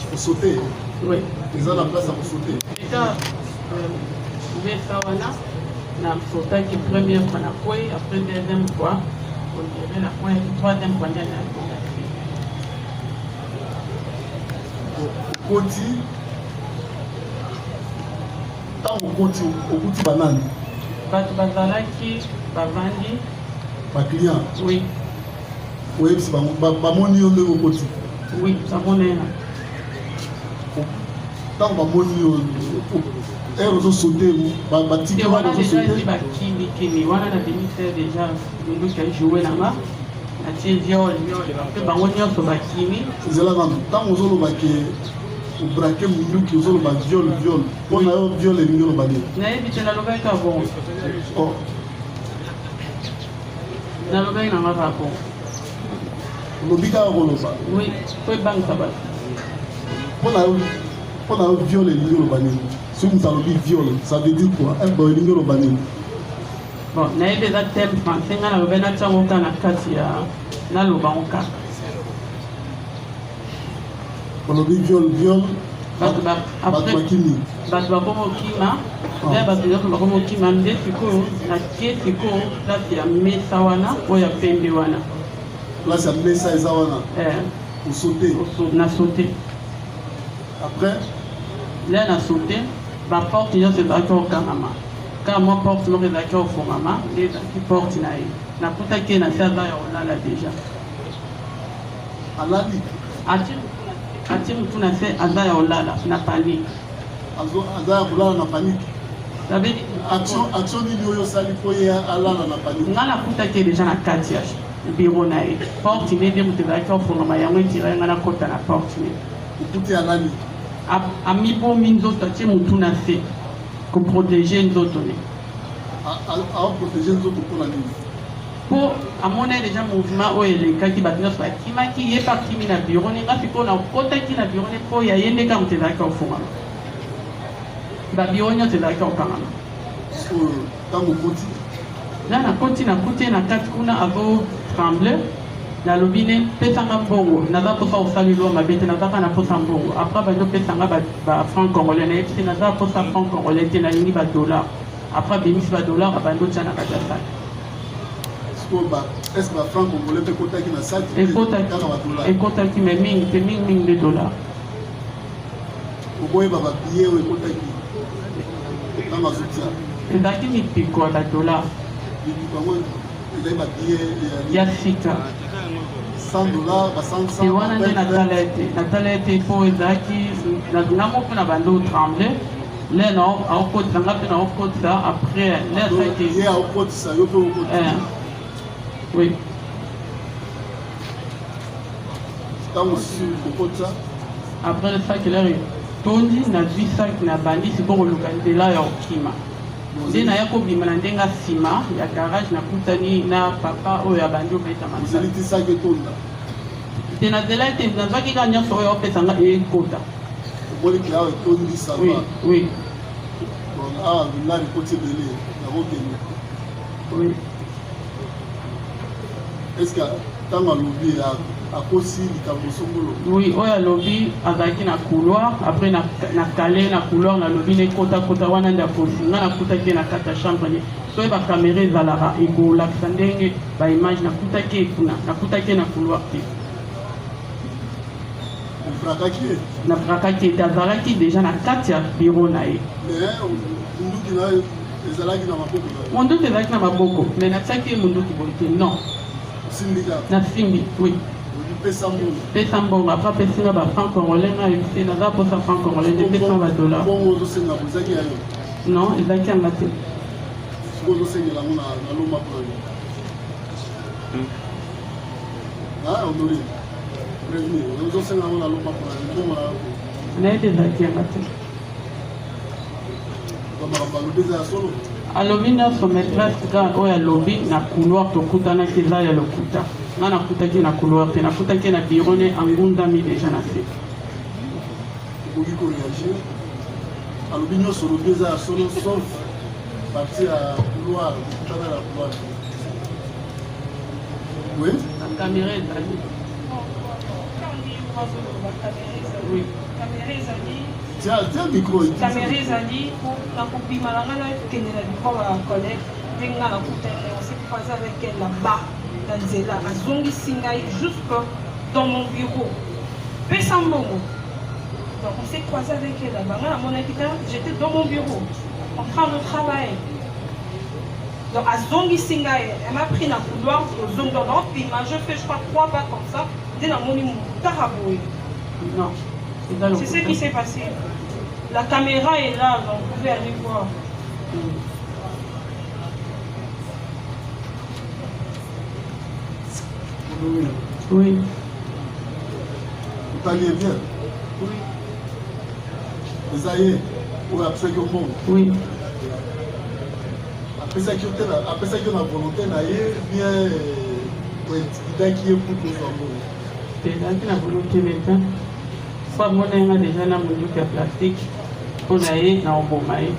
Pour sauter. Oui. Ils ont la place à sauter. Déjà, Sawana, na sauté qui première fois na quoi, après deuxième fois, on dirait la fois, troisième fois na Koti, tant au Koti banane. Bato bazalaki, bavandi. Ma client. Oui. Oui, c'est bamoni au Koti. Oui, ça monnaie. Tant bamoni au elle a sauté, et voilà déjà ici bakini wana na ministère déjà nous qui joué là-bas na viol que bango nyonso bakini zela na tant ozolo baki au braquer munduki ozolo ba viol pour na viol et ngolo bani na ebite na loba ka bon oh na loba na ngaka bon lobika roloba oui foi bank ça va pour na viol et ngolo bani. Si vous avez viol, ça veut dire quoi? Un boy de l'Obané. Bon, il y a des thèmes français, il y a des thèmes qui sont l'Obanka. On a dit viol, après, Batmakini. Batmakima, il y a Batmakima, il y a là, c'est la Messawana ou il y a Pendewana. Là, c'est la Messa et Zawana. Pour sauter. On a sauté. Après, là, on a sauté. La porte, il y a ce bateau au Kanama. Quand moi porte, le bateau au Fomama, les qui portent, il y a un peu de temps, on a déjà. Alali. Atim, tout n'a fait, Azaya Olala, n'a panique. Azaya Olala n'a panique. Action d'Ilio Sali Poye Alala n'a panique. On a la puta qui est déjà dans 4 ans. Bureau naïf. Porte, il est de bateau au Fomama, il y a un tiré dans la côte à la porte. Tout est Alali. Ami pour minzoto ti mutuna fait pour protéger nos autres. Protéger nos autres pour la nuit. Pour à mon avis déjà mouvement où les cas qui battent notre qui m'a qui est parti mina bureau n'est pas qu'on a côté qui na bureau n'est pas y a yende comme te d'accord au fond. Ba bureau n'est pas d'accord au Canada. Dans mon côté. Là na côté na quatre kuna avant trembler. Na lobine pesa ngambongo na za posa usalilo mabete na zaka na posa mbongo après ba pesa ngaba ba franc congolais na epsi na za posa franc congolais te na nini ba dollar après bemis ba dollar ba ndo tana ka tsa est-ce que ba franc congolais pe kota ki na sa et kota ki me ming de dollars oboye ba billet o kota ki na mazutia et daki mi piko ba dollar il ba billet ya sika $100, $100. Et voilà, Nathalie était pour Ezaki, la dynamo qu'on a vendu tremblé. Là, non, on côté ça, on côté ça. Après, là, ça a été. Il y a un côté ça, il y a un côté. Oui. Quand on suit le côté ça. Après, le sac, il arrive. Tondi, na vu sac, na bandi, c'est pour localité là, il y a un climat. Nde na yako bimana ndenga sima ya garage na kutani na papa oyo abandi opesa manza. Zeliti sake tonda. Tena zela ete nazaki ka nyonso oyo opesa nga ekota. Oboli ki awa tondi ça va. Oui, oui. Bon, ah, là le côté belé, na rokeni. Oui. Est-ce que tant à l'oubli à cause likambo songolo? Oui, oyo alobi azalaki na couloir, après na calé na couloir na lobi ne kota wana nda kosi nga nakutaki na kata chambre ne soki bacaméra ezalaka ekolakisa ndenge baimage nakutaki ekuna nakutaki na couloir te nafrakaki ete azalaki deja na kati ya biro na ye monduki ezalaki na maboko me natiaki ye monduki boye te non na simbi oui pesa mbongo après pesinga ba franc congolais na yebisi naza posa franc congolais nde pesa ba dollar non ezalaki yanga te nayebi ezalaki yanga te alobi nyonso maîtresse kaka oyo alobi na couloir tokutanaki eza ya lokuta nga nakutaki na couloir te nakutaki na biro ne angundami deja na se okoki koreagir alobi nyonso olobi eza ya solo sauf parti ya couloir okutana na couloir oui na caméra ezali Oui. Tiens, micro. Caméra ezali pour la copie malangana kende na biko ba collègue denga na kutene on s'est croisé avec elle là-bas dans Nzela azongi singai jusque dans mon bureau pesa mbongo donc on s'est croisé avec elle là-bas ngana mona kita j'étais dans mon bureau en train de travailler donc azongi singai elle m'a pris na couloir zong dans pima je fais je crois 3 pas comme ça dès la moni taraboy non c'est ce qui s'est passé. La caméra est là, donc vous pouvez aller voir. Oui. Vous parliez bien. Oui. Ça y est, pour après que bon. Oui. Après ça que la volonté n'a bien pour intimider qui est pour nous avoir. C'est là que la volonté maintenant. Soit mon a déjà la musique plastique, on a eu dans le bon maïs.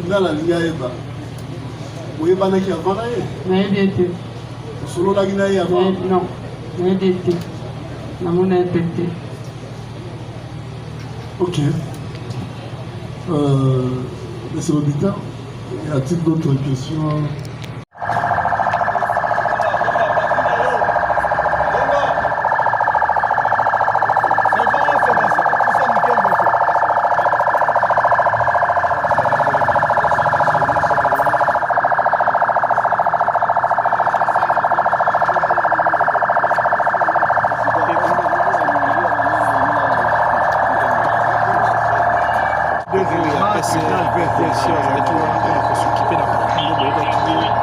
Dans la ligne, vous voyez pas qui avant là. Mais solo la guinée avant. Non, mais d'été. Mon a été. Ok. Monsieur l'auditeur, y a-t-il d'autres questions? Bien sûr, avec tout le monde, on peut s'occuper d'un peu de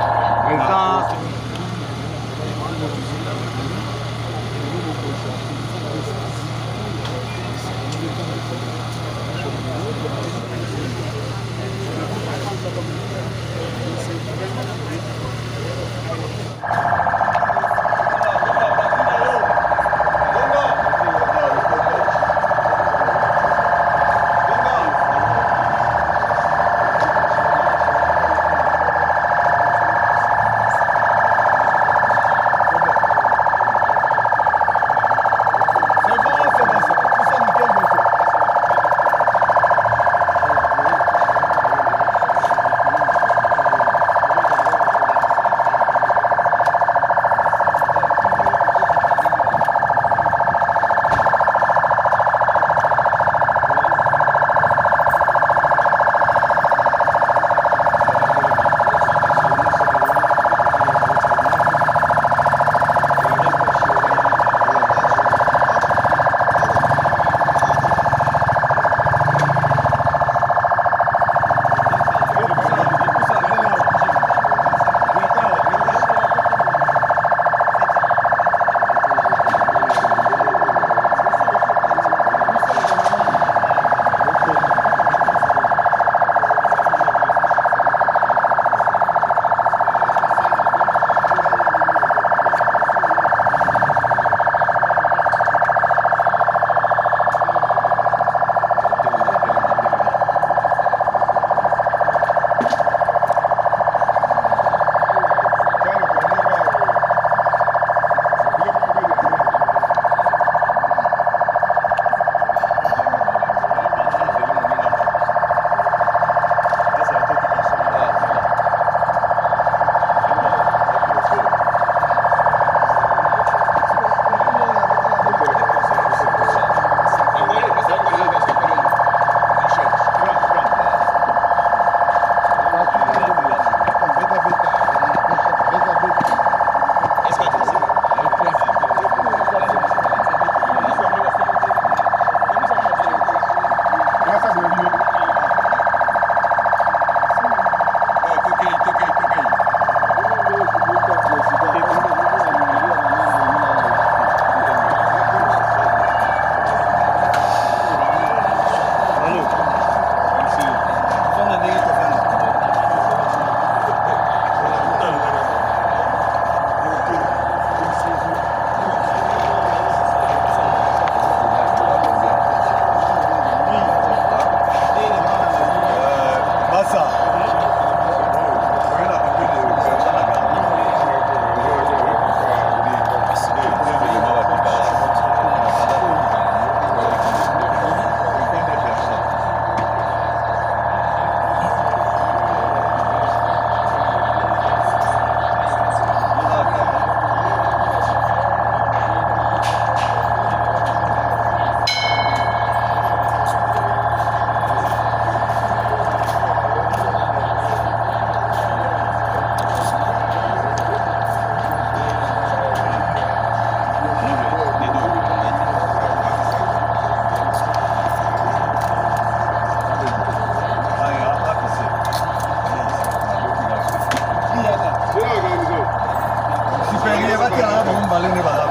Nigeria batia bomba lene bala.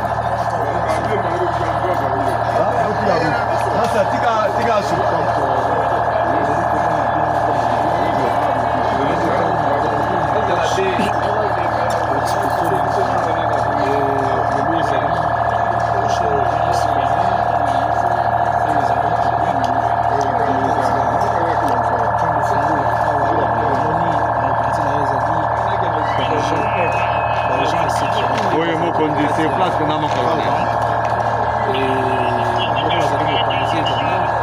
Sasa tika su. C'est place que nous avons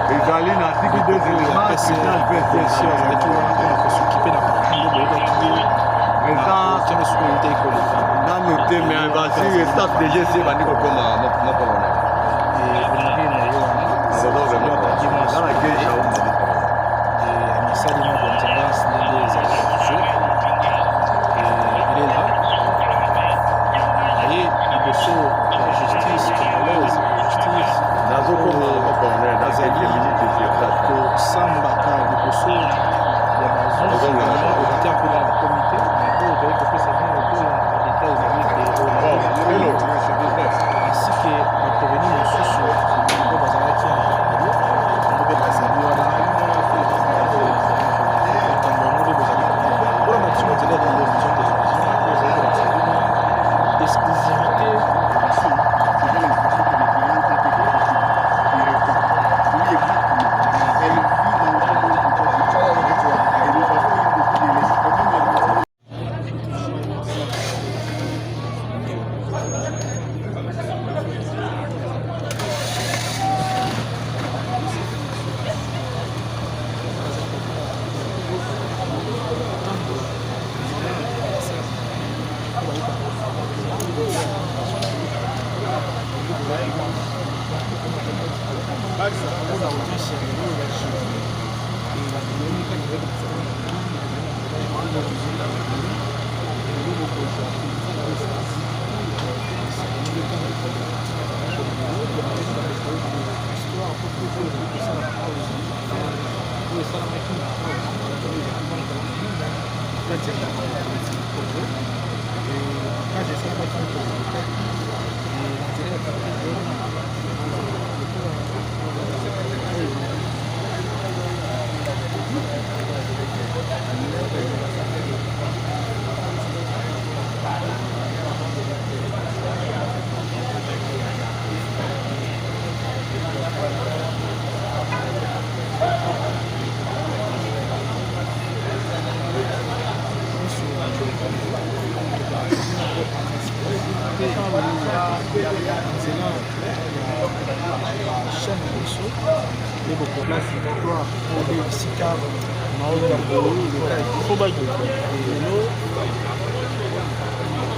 les alliés n'articles des éléments qui dans le thème, mais le staff de GC va dire comme mon colonel. Dans la guerre,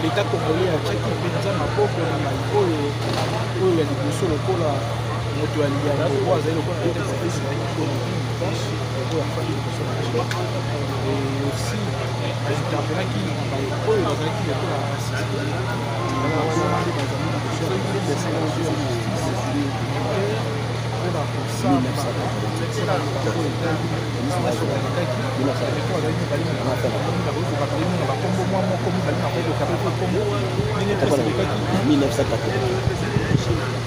l'État congolais a checké mpenza maboko na mai oyo ya liboso lokola moto aliyango po azali lokola na tete ezalaki mpona pense oyo afandi liboso na biso aussi azitampenaki mai oyo bazalaki lokola assiste wana nde bazali liboso ya mpona kosamba bakombo mwa moko mibali na koyoka mpe kombo ndenge toselekaki 1980.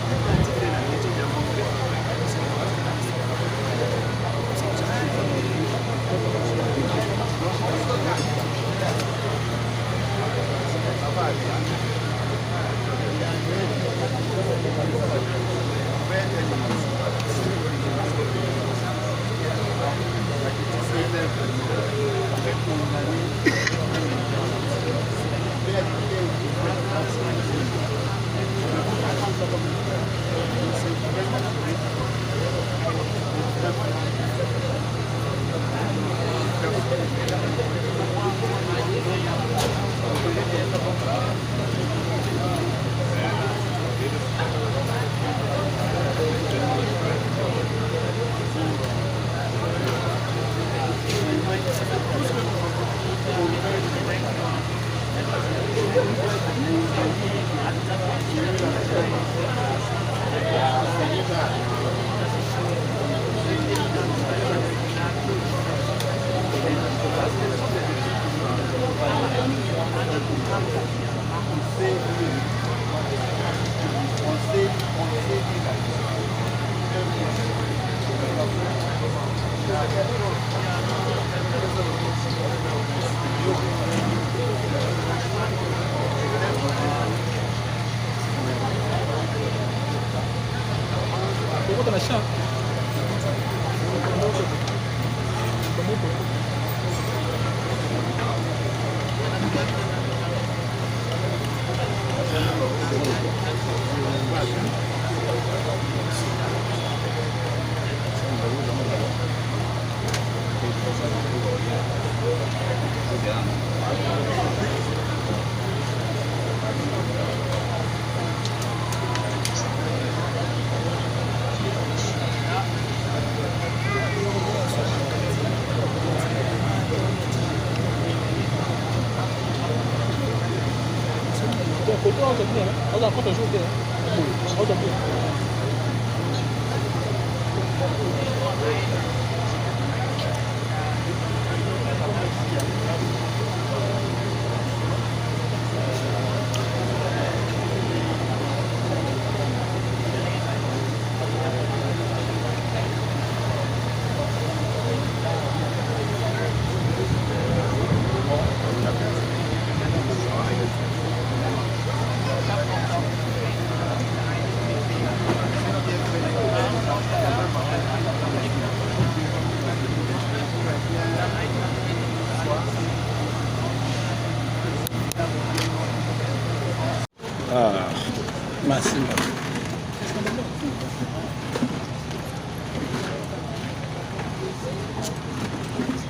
Merci.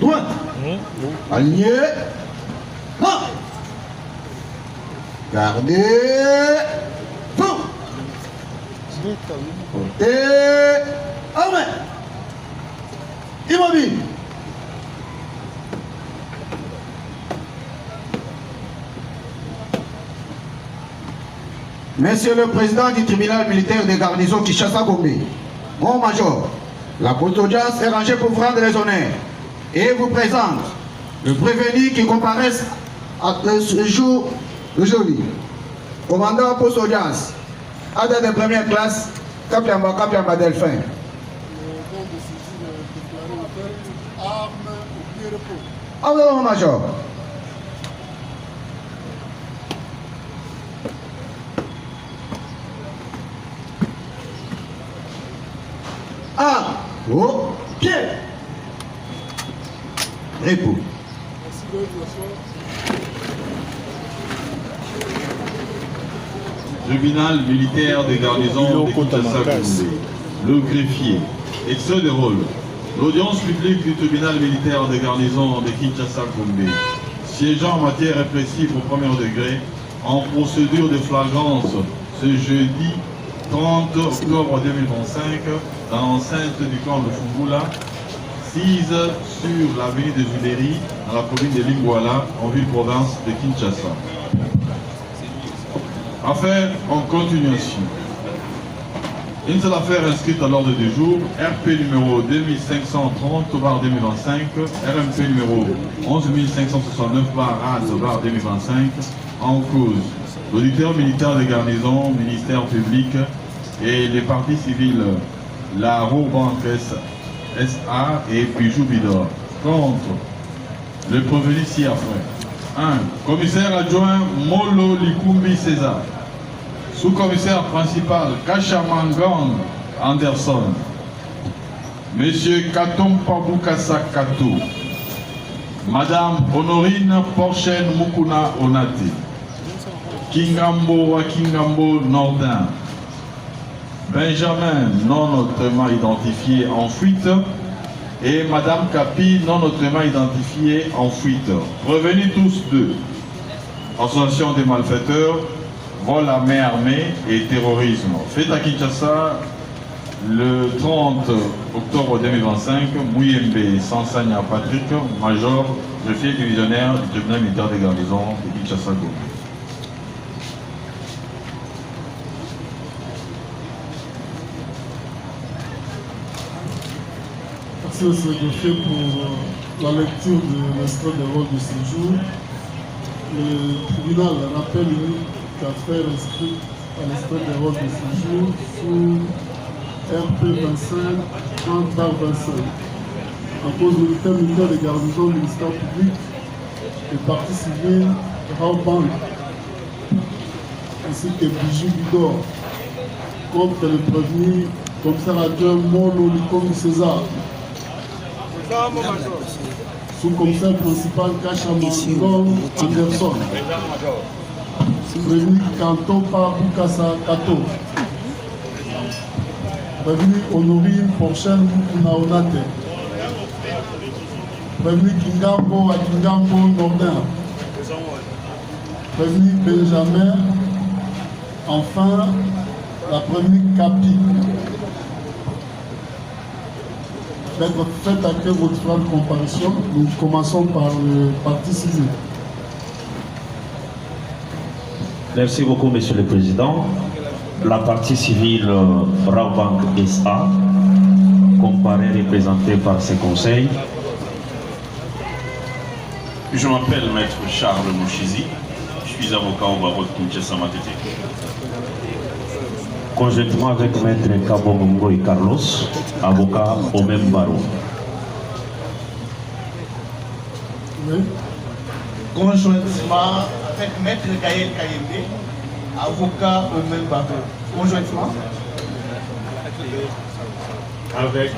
Droite. Aligné. Non. Gardez. Fond. Côté. Armé. Immobile. Monsieur le Président du tribunal militaire de garnison Kinshasa-Gombe, mon major, la courte audience est rangée pour vous rendre les honneurs et vous présente le prévenu qui comparaisse à ce jour d'aujourd'hui. Commandant poste audience, adhérent de première classe, Kapiamba Delphin. Arme, mon major. Au pied. Repos. Tribunal militaire des garnisons de Kinshasa-Gombe. Le greffier. Extrait de rôle. L'audience publique du tribunal militaire des garnisons de Kinshasa-Gombe. Siégeant en matière répressive au premier degré, en procédure de flagrance ce jeudi 30 octobre 2025, dans l'enceinte du camp de Fungula, sise sur l'avenue des Tuileries, dans la commune de Lingwala, en ville-province de Kinshasa. Affaire en continuation. Une seule affaire inscrite à l'ordre du jour, RP numéro 2530/2025, RMP numéro 11569/2025, en cause l'auditeur militaire de garnison, ministère public et les partis civils, la Robank SA et Bijou Bidor. Contre le prévenu ci-après. 1. Commissaire adjoint Molo Likumbi César. Sous-commissaire principal Kachamangang Anderson. Monsieur Katom Pabukasa Kato. Madame Honorine Porchen Mukuna Onati. Kingambo Wakingambo Nordin. Benjamin non autrement identifié en fuite. Et Madame Capi non autrement identifiée en fuite. Revenus tous deux. Association des malfaiteurs, vol à main armée et terrorisme. Fait à Kinshasa le 30 octobre 2025, Mouyembe Sansanya Patrick, major, greffier divisionnaire du tribunal militaire des garnisons de Kinshasa-Gombe. Merci au greffier pour la lecture de l'extrait de rôle de ce jour. Le tribunal rappelle une affaire inscrite à l'extrait de rôle de ce jour sous RP 25 30/25. la cause militaire de garnison du ministère public et partie civile Raobank, ainsi que Bijou Bidor, contre le prévenu commissaire adjoint Molo Likomi César, sous-commissaire principal Kacha Mangom Anderson, prévenu Kanto Bukasa Kato, prévenu Honorine Porchel Naonate, prévenu Kingambo à Kingambo Nordin, prévenu Benjamin, enfin la prévenue Capi. Faites accueil votre différentes comparaisons. Nous commençons par le parti civil. Merci beaucoup, Monsieur le Président. La partie civile Raobank SA, comparée représentée par ses conseils. Je m'appelle Maître Charles Mouchizi. Je suis avocat au barreau de Kinshasa Matete. Conjointement avec Maître Kabongo et Carlos, avocat au même barreau. Oui. Conjointement avec Maître Gaël Kayembe, avocat au même barreau. Conjointement avec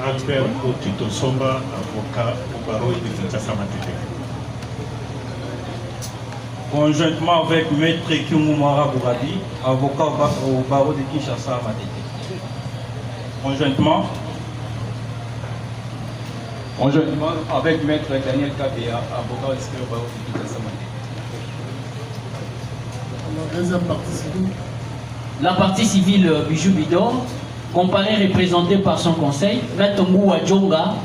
Albert Otito Somba, avocat au barreau de Kinshasa Matete. Conjointement avec Maître Kyumumara Bouradi, avocat au barreau de Kinshasa Matete. Conjointement avec Maître Daniel Kabea, avocat au barreau de Kinshasa Matete. La deuxième partie civile. La partie civile Bijou Bidor, comparée représentée par son conseil, Maître Ngoua Djonga,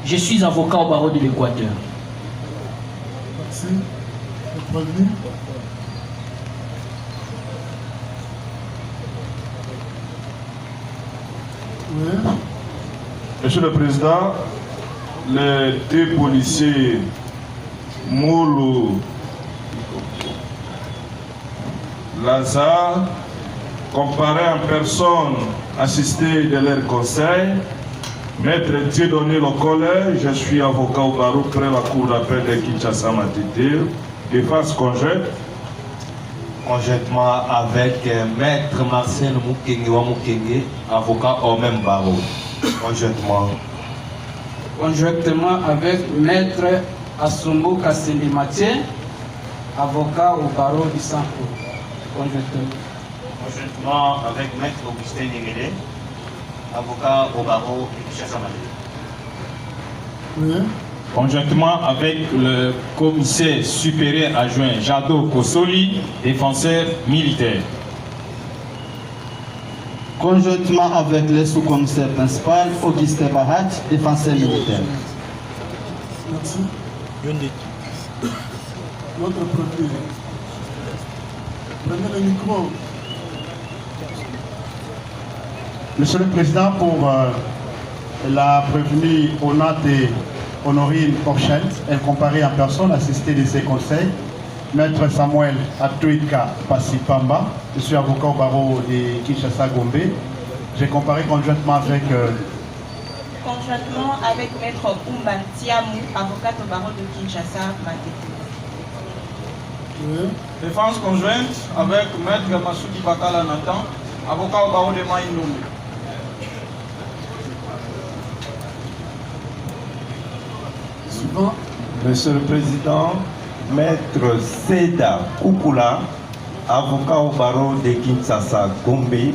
je suis avocat au barreau de l'Équateur. Merci. Prévenu. Oui. Monsieur le Président, les deux policiers Moulou Lazare, comparés en personne, assistés de leur conseil, Maître Dieudonné Lokole, je suis avocat au barreau près la cour d'appel de Kinshasa Matete. Défense conjointe. Conjointement avec Maître Marcel Mukenge, avocat au même barreau. Conjointement avec Maître Asombo Kasseli Mathieu, avocat au barreau du Sanko. Conjointement avec Maître Augustin Nengele, avocat au barreau de Kinshasa Matete. Oui. Conjointement avec le commissaire supérieur adjoint Jado Kosoli, défenseur militaire. Conjointement avec le sous-commissaire principal Augustin Bahat, défenseur militaire. Merci. Notre prévenu. Prenez le micro. Monsieur le Président, pour la prévenue Onate Honorine Porchel, elle comparait en personne, assistée de ses conseils, Maître Samuel Atuika Passipamba, je suis avocat au barreau de Kinshasa Gombe. J'ai comparé conjointement avec Maître Oumban Tiamou, avocat au barreau de Kinshasa Matete. Oui. Défense conjointe avec Maître Massoudi Bakala Nathan, avocat au barreau de Maïnoum. Suivant. Monsieur le Président, Maître Seda Kukula, avocat au barreau de Kinshasa Gombe,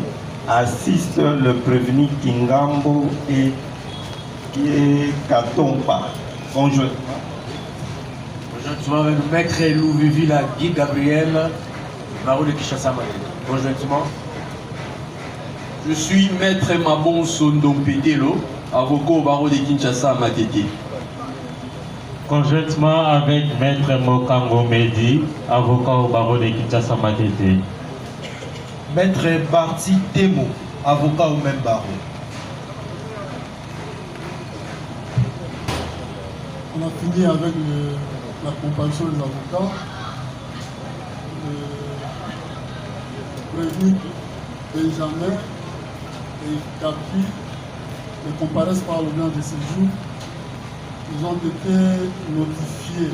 assiste le prévenu Kingambo et Katompa. Conjointement avec Maître Louvivila Guy Gabriel, barreau de Kinshasa Matete. Conjointement, je suis Maître Mabon Sondo Pédelo, avocat au barreau de Kinshasa Matete. Conjointement avec Maître Mokango Medi, avocat au barreau de Kinshasa Matete. Maître Barti Temo, avocat au même barreau. On a fini avec la comparaison des avocats. Prévenu Benjamin et Capi ne comparaissent pas à l'audience de séjour, ils ont été notifiés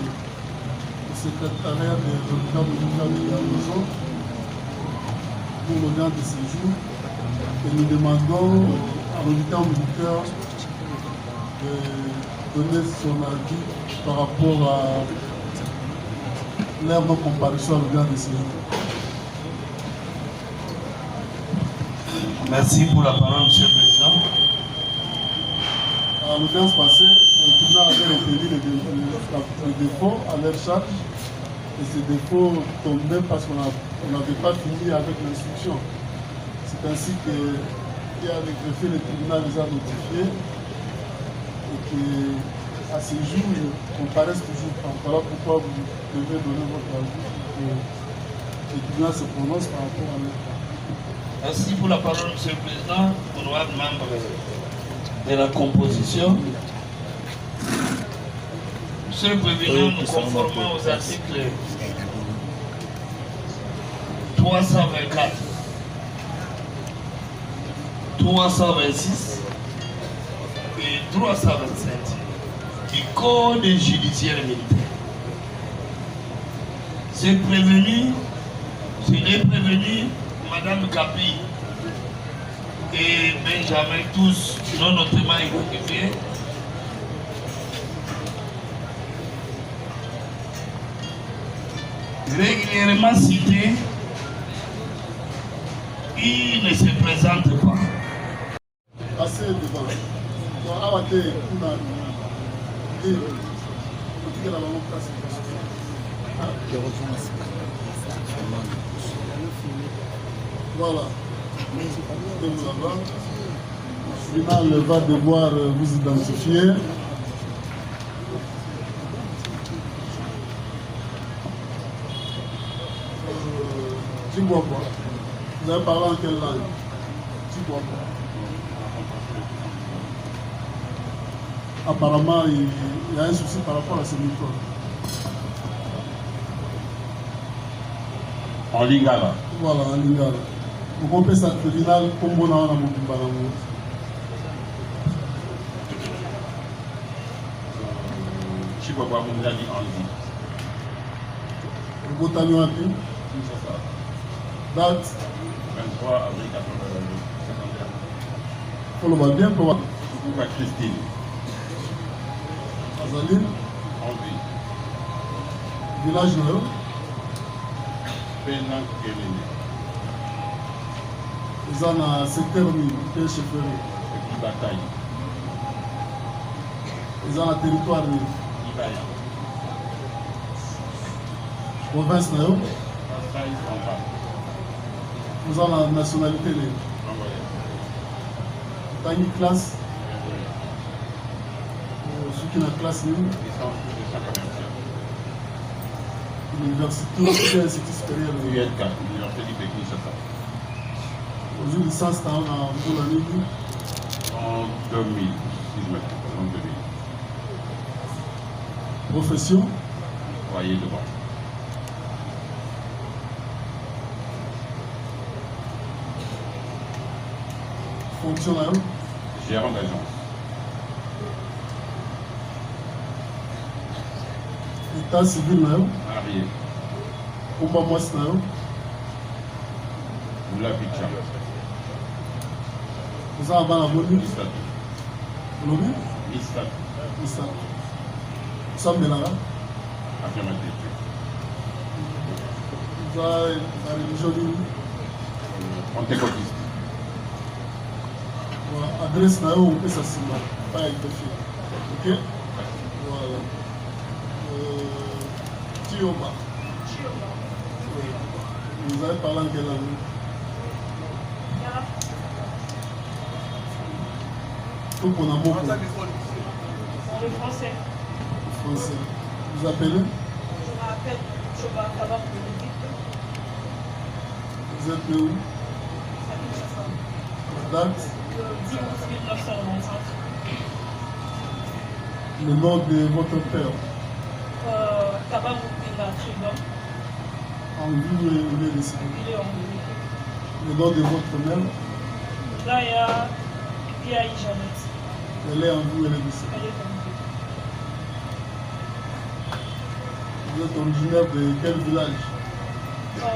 au secrétariat des résultats militaires de garnison pour l'audience de séjour et nous demandons à l'auditeur militaire de donner son avis par rapport à leur non-comparution à l'audience de séjour. Merci pour la parole, Monsieur le Président. À l'audience passée, le tribunal avait recueilli les défauts à leur charge et ces défauts tombaient parce qu'on n'avait pas fini avec l'instruction. C'est ainsi que le greffier, le tribunal les a notifiés et qu'à ce jour, ils comparaissent toujours. Voilà pourquoi vous devez donner votre avis pour que le tribunal se prononce par rapport à leur cas. Merci pour la parole, Monsieur le Président, honorable membre de la composition. Monsieur le Président, nous conformons aux articles 324, 326 et 327 du Code judiciaire militaire. C'est prévenu, Madame Kapi et Benjamin, tous non notamment identifiés, régulièrement cités, ils ne se présentent pas. Assez devant. Voilà. Le tribunal va devoir vous identifier. Tu bois quoi? Vous avez parlé en quelle langue? Tu bois quoi? Apparemment, il y a un souci par rapport à ce micro. En lingala. Voilà, en lingala. Vous comprenez ça, le tribunal, comme on a un mot. Je vois pas mon ami en ligne. Le Botanio Api. Date 23 avril 1951. Faut le voir bien pour voir. Pourquoi Christine? Azaline. Henri. Village Noël. Pénan Kéléné. Ils ont un secteur militaire chefferie. Et puis bataille. Ils ont un territoire militaire. Ibaya. Province Noël. Bataille centrale. Nous avons la nationalité. Tani classe. Ceux qui ont la classe libre. Université supérieure. ULK, Université du Kinshasa. Aujourd'hui, licence dans la Ligue. En 2000, si je me trompe, en 2000. Profession. Voyez devant. Fonctionnaire. Gérant d'agence. État civil. Marié. Combat Moisse. Moula Picha. Vous avez la bonne Istat. Lobby. Istat. Istat. Sam Belara. Affirmatif. Vous avez la religion. Pentecôtiste. Voilà. Adresse là où on peut s'assumer. Pas identifié. Ok? Voilà. Tioma. Vous avez parlé en quelle langue? Tout qu'on a beaucoup. Le français. Français. Vous appelez? Je m'appelle Choba Kabak. Vous êtes de où? La date? Le 10 août 1995. Le nom de votre père? Kabak Moupina Tribun. En vie ou il est décédé? Il est en vie. Le nom de votre mère? Là, il y a Piaï Jeannette. Elle est en vous, elle est ici. Vous êtes originaire de quel village? On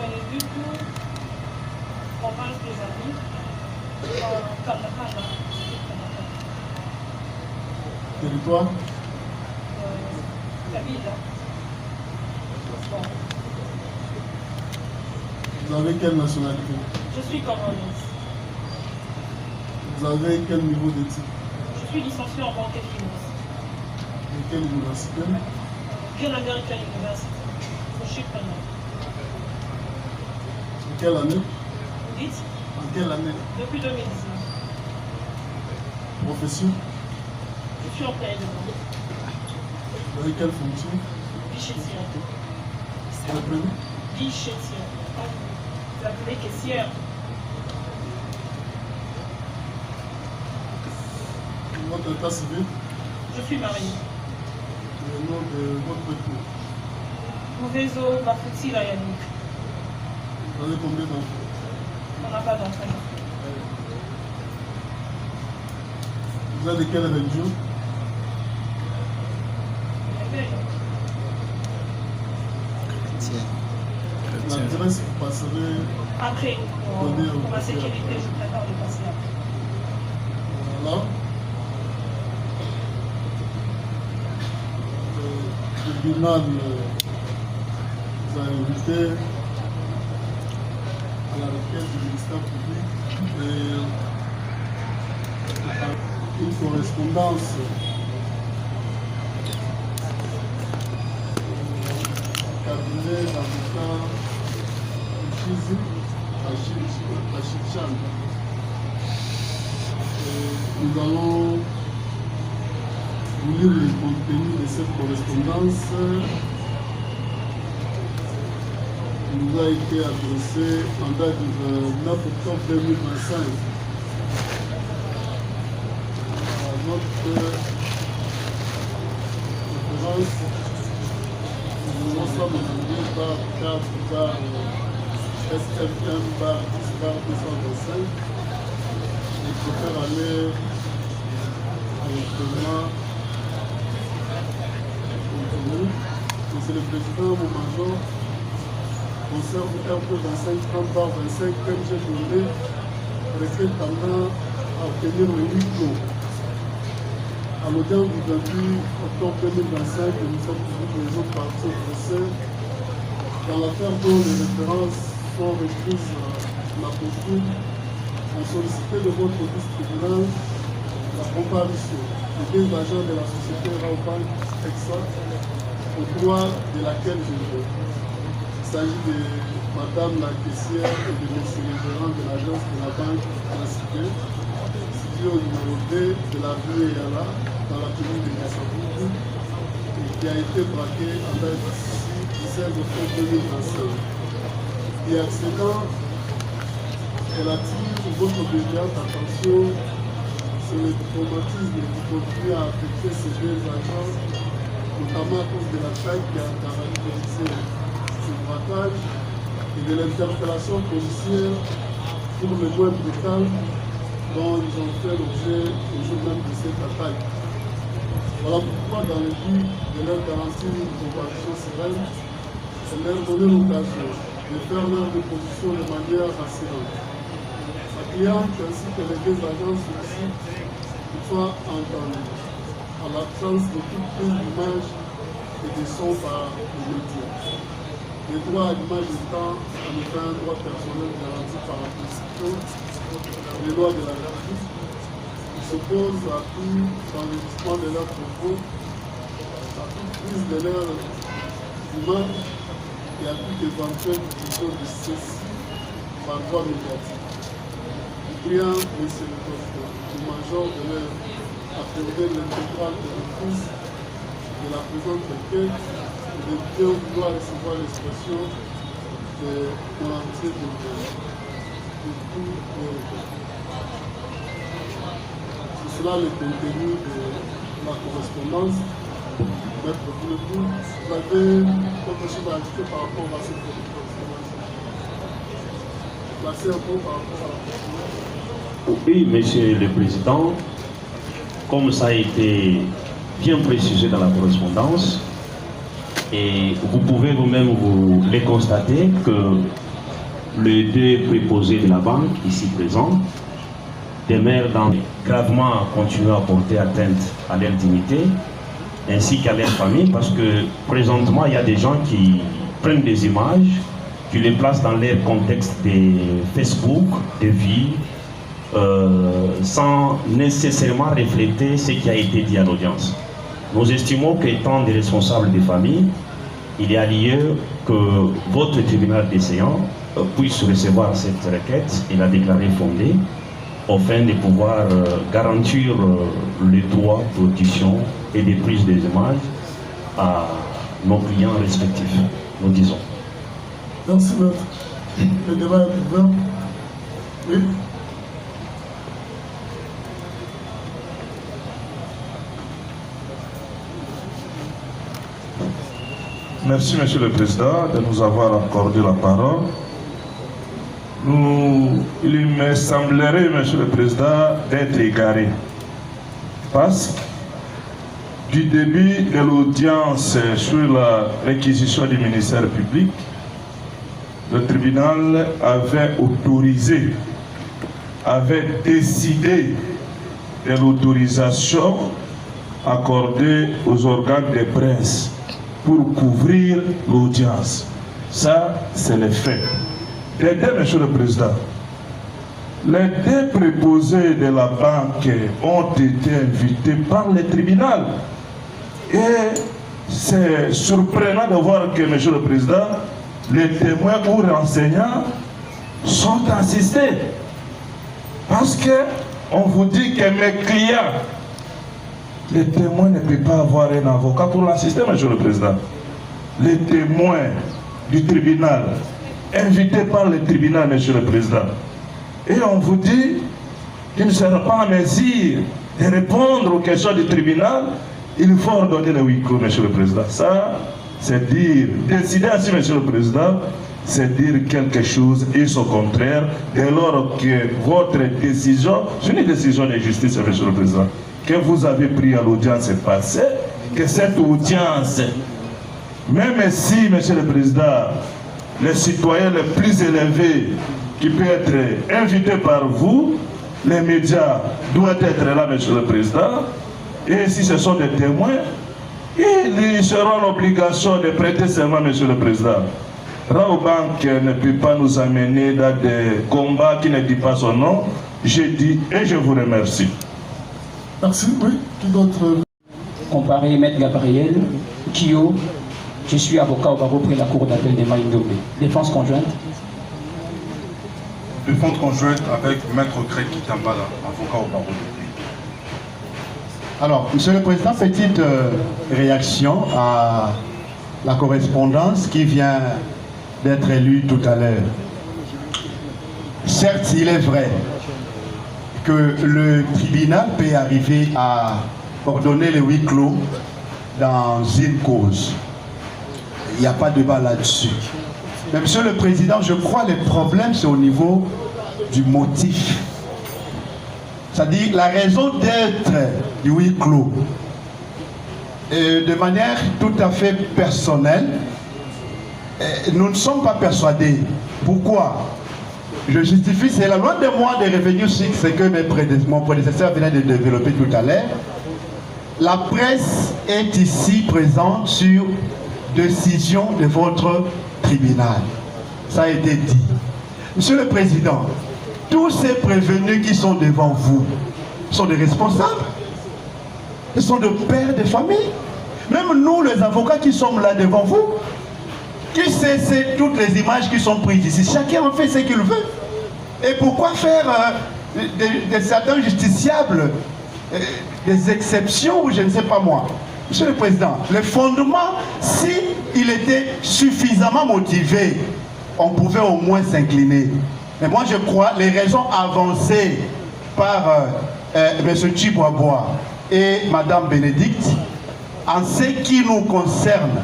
est du coup province des amis, Kanakana. Territoire? Kabila. Vous avez quelle nationalité? Je suis congolaise. Vous avez quel niveau d'études? Je suis licenciée en banque et finance. De quelle université? Green American University. Je suis preneur. En quelle année? Vous dites? En quelle année? Depuis 2019. Profession? Je suis employée de banque. Vous avez quelle fonction? Guichetière. Vous appelez? Guichetière. Vous appelez caissière. Votre état civil? Je suis mariée. Le nom de votre époux? Mouvezo Bafouti Layanik. Vous avez combien d'enfants? On n'a pas d'enfants. Vous êtes de quelle religion? L'adresse, vous passerez. Après, pour ma sécurité, je préfère de passer après. Voilà. Le tribunal vous a invité à la requête du ministère public une correspondance cabinet d'avocat Chizi à Chichan. Nous allons vous lire le contenu de cette correspondance. Il nous a été adressé en date du 9 octobre 2025. Notre référence, nous sommes aujourd'hui par 4 SFM 10/225. Je préfère aller directement au contenu. C'est le président mon major conserve RP 25/30/25 que j'ai donné requête tendant à obtenir le huis clos. À l'audience du 28 octobre 2025, nous sommes toujours les autres parties au procès dans l'affaire dont les références sont reprises dans la posture. On sollicitait de votre tribunal la comparution des deux agents de la société Raobank Exa, au droit de laquelle je veux. Il s'agit de madame la caissière et de monsieur le gérant de l'agence de la banque de la cité, située au numéro 2 de la rue Eyala, dans la commune de Gassabougou, et qui a été braqué en date du 16 octobre 2025. Et accédant, elle attire votre obédiente attention sur le traumatisme qui continue à affecter ces deux agents, notamment à cause de l'attaque qui a caractérisé ce braquage et de l'interpellation policière pour le moins brutal dont ils ont fait l'objet au jour même de cette attaque. Voilà pourquoi, dans le but de leur garantir une comparution sereine, et leur donner l'occasion de faire leur déposition de manière rassurante. La cliente ainsi que les deux agents sollicitent soient entendus, en l'absence de toute prise d'image et de son par les médias. Le droit à l'image étant en effet un droit personnel garanti par la Constitution, les lois de la République, qui s'opposent à tout enregistrement de leurs propos, à toute prise de leur image et à toute éventuelle diffusion de ceci par voie médiatique. Nous prions, monsieur le docteur, le major de leur accorder l'intégrale de l'office de la présente requête et de bien vouloir recevoir l'expression de l'entier de tous les requêtes. C'est cela le contenu de la correspondance. Maître Boulevou, vous avez quelque chose à ajouter par rapport à cette correspondance? Placer un peu par rapport à la correspondance. Oui, Monsieur le Président, comme ça a été bien précisé dans la correspondance, et vous pouvez vous-même vous les constater que les deux préposés de la banque, ici présents, demeurent gravement à continuer à porter atteinte à leur dignité, ainsi qu'à leur famille, parce que présentement, il y a des gens qui prennent des images, qui les placent dans leur contexte de Facebook, de vie, sans nécessairement refléter ce qui a été dit à l'audience. Nous estimons qu'étant des responsables des familles, il y a lieu que votre tribunal décéant puisse recevoir cette requête et la déclarer fondée, afin de pouvoir garantir les droits d'audition et de prise des images à nos clients respectifs, nous disons. Merci, maître. Le débat est ouvert. Oui. Merci, Monsieur le Président, de nous avoir accordé la parole. Il me semblerait, Monsieur le Président, d'être égaré. Parce que du début de l'audience sur la réquisition du ministère public, le tribunal avait autorisé, avait décidé de l'autorisation accordée aux organes de presse pour couvrir l'audience. Ça, c'est le fait. Les deux, Monsieur le Président, les deux préposés de la banque ont été invités par le tribunal. Et c'est surprenant de voir que, Monsieur le Président, les témoins ou renseignants sont assistés. Parce que on vous dit que mes clients, les témoins ne peuvent pas avoir un avocat pour l'assister, Monsieur le Président. Les témoins du tribunal, invités par le tribunal, Monsieur le Président. Et on vous dit qu'ils ne seront pas en mesure de répondre aux questions du tribunal, il faut ordonner le huis clos, Monsieur le Président. Ça, c'est dire, décider ainsi, Monsieur le Président, c'est dire quelque chose et son contraire, dès lors que votre décision, c'est une décision de justice, Monsieur le Président, que vous avez pris à l'audience passée, que cette audience, même si, Monsieur le Président, les citoyens les plus élevés qui peut être invité par vous, les médias doivent être là, Monsieur le Président, et si ce sont des témoins, ils seront l'obligation de prêter serment, Monsieur le Président. Raobank ne peut pas nous amener dans des combats qui ne disent pas son nom. Je dis et je vous remercie. Merci, oui. Qui d'autre? Comparé Maître Gabriel, Kyo, je suis avocat au barreau près la cour d'appel de Maïndombe. Défense conjointe. Défense conjointe avec Maître Craig Kitambala, avocat au barreau. Alors, Monsieur le Président, petite réaction à la correspondance qui vient d'être élue tout à l'heure. Certes, il est vrai que le tribunal peut arriver à ordonner le huis clos dans une cause. Il n'y a pas de débat là-dessus. Mais Monsieur le Président, je crois que le problème, c'est au niveau du motif. C'est-à-dire la raison d'être du huis clos. Et de manière tout à fait personnelle, nous ne sommes pas persuadés. Pourquoi? Je justifie, c'est la loi de moi de revenus sur ce que mon prédécesseur venait de développer tout à l'heure. La presse est ici présente sur décision de votre tribunal. Ça a été dit. Monsieur le Président, tous ces prévenus qui sont devant vous sont des responsables. Ils sont des pères de famille. Même nous, les avocats qui sommes là devant vous, qui c'est toutes les images qui sont prises ici. Chacun en fait ce qu'il veut. Et pourquoi faire de certains justiciables des exceptions ou je ne sais pas moi? Monsieur le Président, le fondement, s'il était suffisamment motivé, on pouvait au moins s'incliner. Mais moi je crois les raisons avancées par M. Chiboabois et Mme Bénédicte, en ce qui nous concerne,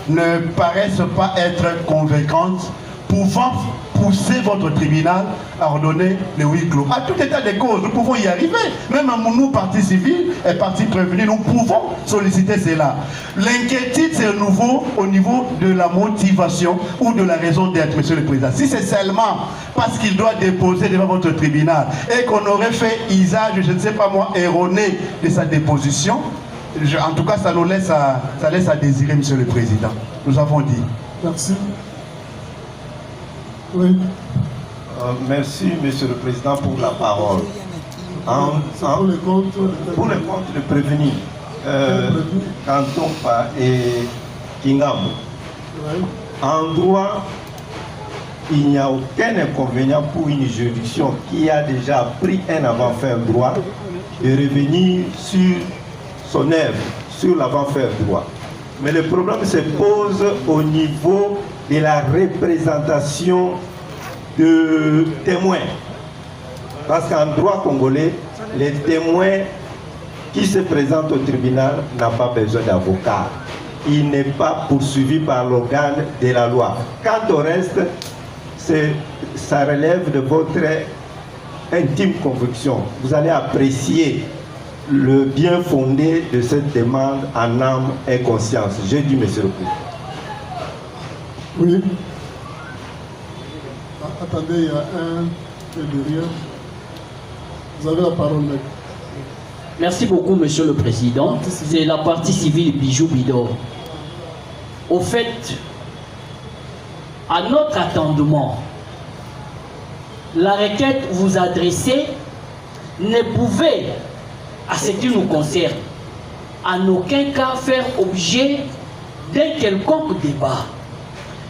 ne paraissent pas être convaincantes, pouvant poussez votre tribunal à ordonner le huis clos. À tout état de cause, nous pouvons y arriver. Même nous, partie civile et partie prévenue, nous pouvons solliciter cela. L'inquiétude, c'est nouveau au niveau de la motivation ou de la raison d'être, Monsieur le Président. Si c'est seulement parce qu'il doit déposer devant votre tribunal et qu'on aurait fait usage, je ne sais pas moi, erroné de sa déposition, en tout cas, ça laisse à désirer, Monsieur le Président. Nous avons dit. Merci. Oui. Merci, Monsieur le Président, pour la parole. Pour le compte de prévenir, Kantompa et Kingambo, en droit, il n'y a aucun inconvénient pour une juridiction qui a déjà pris un avant-faire droit de revenir sur son œuvre, sur l'avant-faire droit. Mais le problème se pose au niveau de la représentation de témoins. Parce qu'en droit congolais, les témoins qui se présentent au tribunal n'ont pas besoin d'avocat. Il n'est pas poursuivi par l'organe de la loi. Quant au reste, ça relève de votre intime conviction. Vous allez apprécier le bien fondé de cette demande en âme et conscience. J'ai dit, Monsieur le Président. Oui. Attendez, il y a un qui est derrière. Vous avez la parole, mec. Merci beaucoup, Monsieur le Président. C'est la partie civile Bijou Bidor. Au fait, à notre attendement, la requête vous adressée ne pouvait, à ce qui nous concerne, en aucun cas faire objet d'un quelconque débat.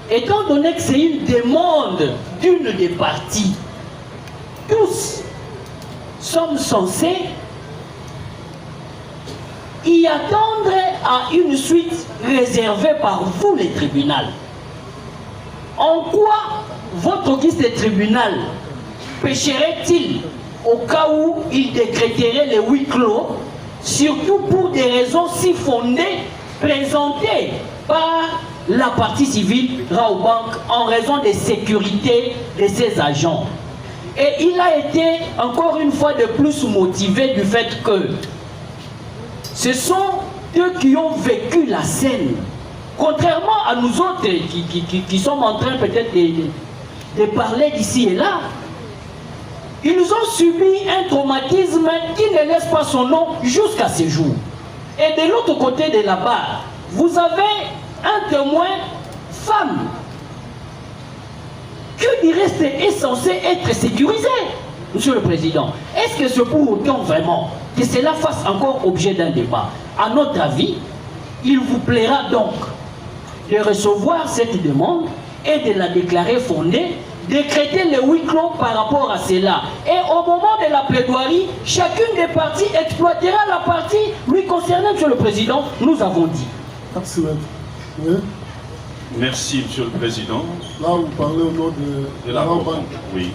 Étant donné que c'est une demande d'une des parties, tous sommes censés y attendre à une suite réservée par vous, les tribunaux. En quoi votre guise de tribunal pécherait-il au cas où il décréterait les huis clos, surtout pour des raisons si fondées présentées par la partie civile Raobank en raison de sécurité de ses agents? Et il a été encore une fois de plus motivé du fait que ce sont eux qui ont vécu la scène. Contrairement à nous autres qui sommes en train peut-être de parler d'ici et là, ils ont subi un traumatisme qui ne laisse pas son nom jusqu'à ce jour. Et de l'autre côté de la barre, vous avez un témoin femme qui du reste est censé être sécurisé, Monsieur le Président. Est-ce que c'est pour autant vraiment que cela fasse encore objet d'un débat? À notre avis, il vous plaira donc de recevoir cette demande et de la déclarer fondée, décréter le huis clos par rapport à cela. Et au moment de la plaidoirie, chacune des parties exploitera la partie lui concernant, Monsieur le Président, nous avons dit. Merci, oui. Merci, Monsieur le Président. Là, vous parlez au nom de la Banque. Oui.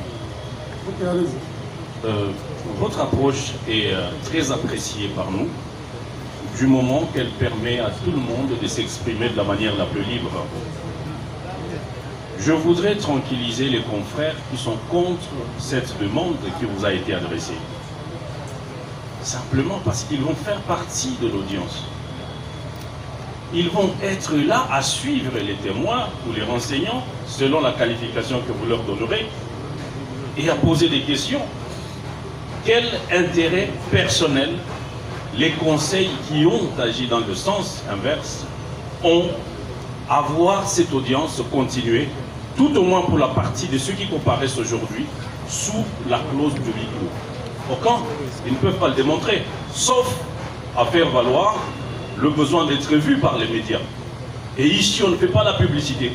Ok, allez-y. Votre approche est très appréciée par nous, du moment qu'elle permet à tout le monde de s'exprimer de la manière la plus libre. Je voudrais tranquilliser les confrères qui sont contre cette demande qui vous a été adressée. Simplement parce qu'ils vont faire partie de l'audience. Ils vont être là à suivre les témoins ou les renseignants selon la qualification que vous leur donnerez et à poser des questions. Quel intérêt personnel les conseils qui ont agi dans le sens inverse ont à voir cette audience continuer, tout au moins pour la partie de ceux qui comparaissent aujourd'hui sous la clause du huis clos. Aucun, ils ne peuvent pas le démontrer, sauf à faire valoir le besoin d'être vu par les médias. Et ici, on ne fait pas la publicité.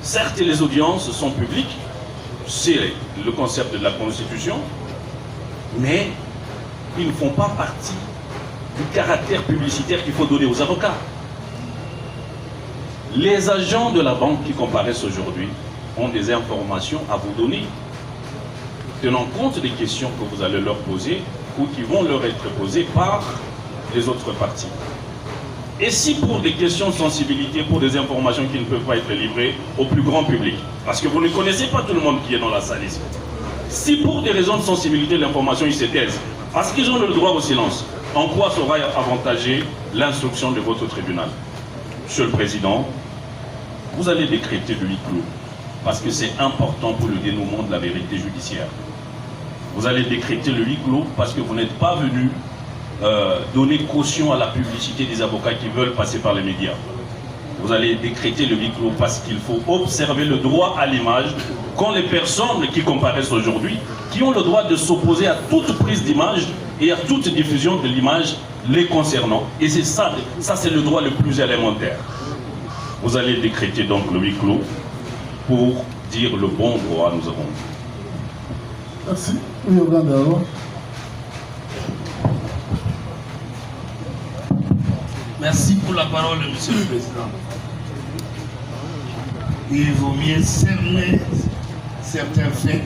Certes, les audiences sont publiques, c'est le concept de la Constitution, mais ils ne font pas partie du caractère publicitaire qu'il faut donner aux avocats. Les agents de la banque qui comparaissent aujourd'hui ont des informations à vous donner, tenant compte des questions que vous allez leur poser ou qui vont leur être posées par les autres parties. Et si pour des questions de sensibilité, pour des informations qui ne peuvent pas être livrées au plus grand public, parce que vous ne connaissez pas tout le monde qui est dans la salle ici, si pour des raisons de sensibilité, l'information, ils se taisent, parce qu'ils ont le droit au silence, en quoi sera avantagée l'instruction de votre tribunal? Monsieur le Président, vous allez décréter le huis clos, parce que c'est important pour le dénouement de la vérité judiciaire. Vous allez décréter le huis clos parce que vous n'êtes pas venu donner caution à la publicité des avocats qui veulent passer par les médias. Vous allez décréter le huis clos parce qu'il faut observer le droit à l'image quand les personnes qui comparaissent aujourd'hui, qui ont le droit de s'opposer à toute prise d'image et à toute diffusion de l'image les concernant. Et c'est ça c'est le droit le plus élémentaire. Vous allez décréter donc le huis clos pour dire le bon droit nous avons. Merci. Oui, Ouganda, alors. Merci pour la parole, Monsieur le Président. Il vaut mieux cerner certains faits,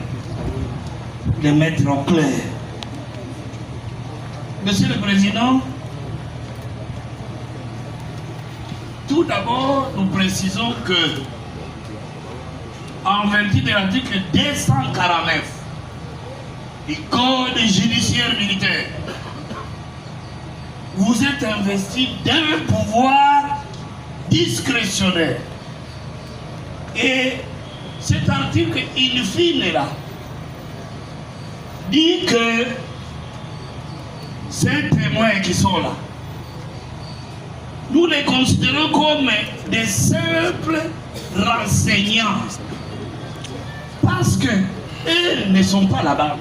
les mettre en clair. Monsieur le Président, tout d'abord, nous précisons que, en vertu de l'article 249 du Code judiciaire militaire, vous êtes investi d'un pouvoir discrétionnaire. Et cet article, in fine, là, dit que ces témoins qui sont là, nous les considérons comme des simples renseignants. Parce que elles ne sont pas là-bas.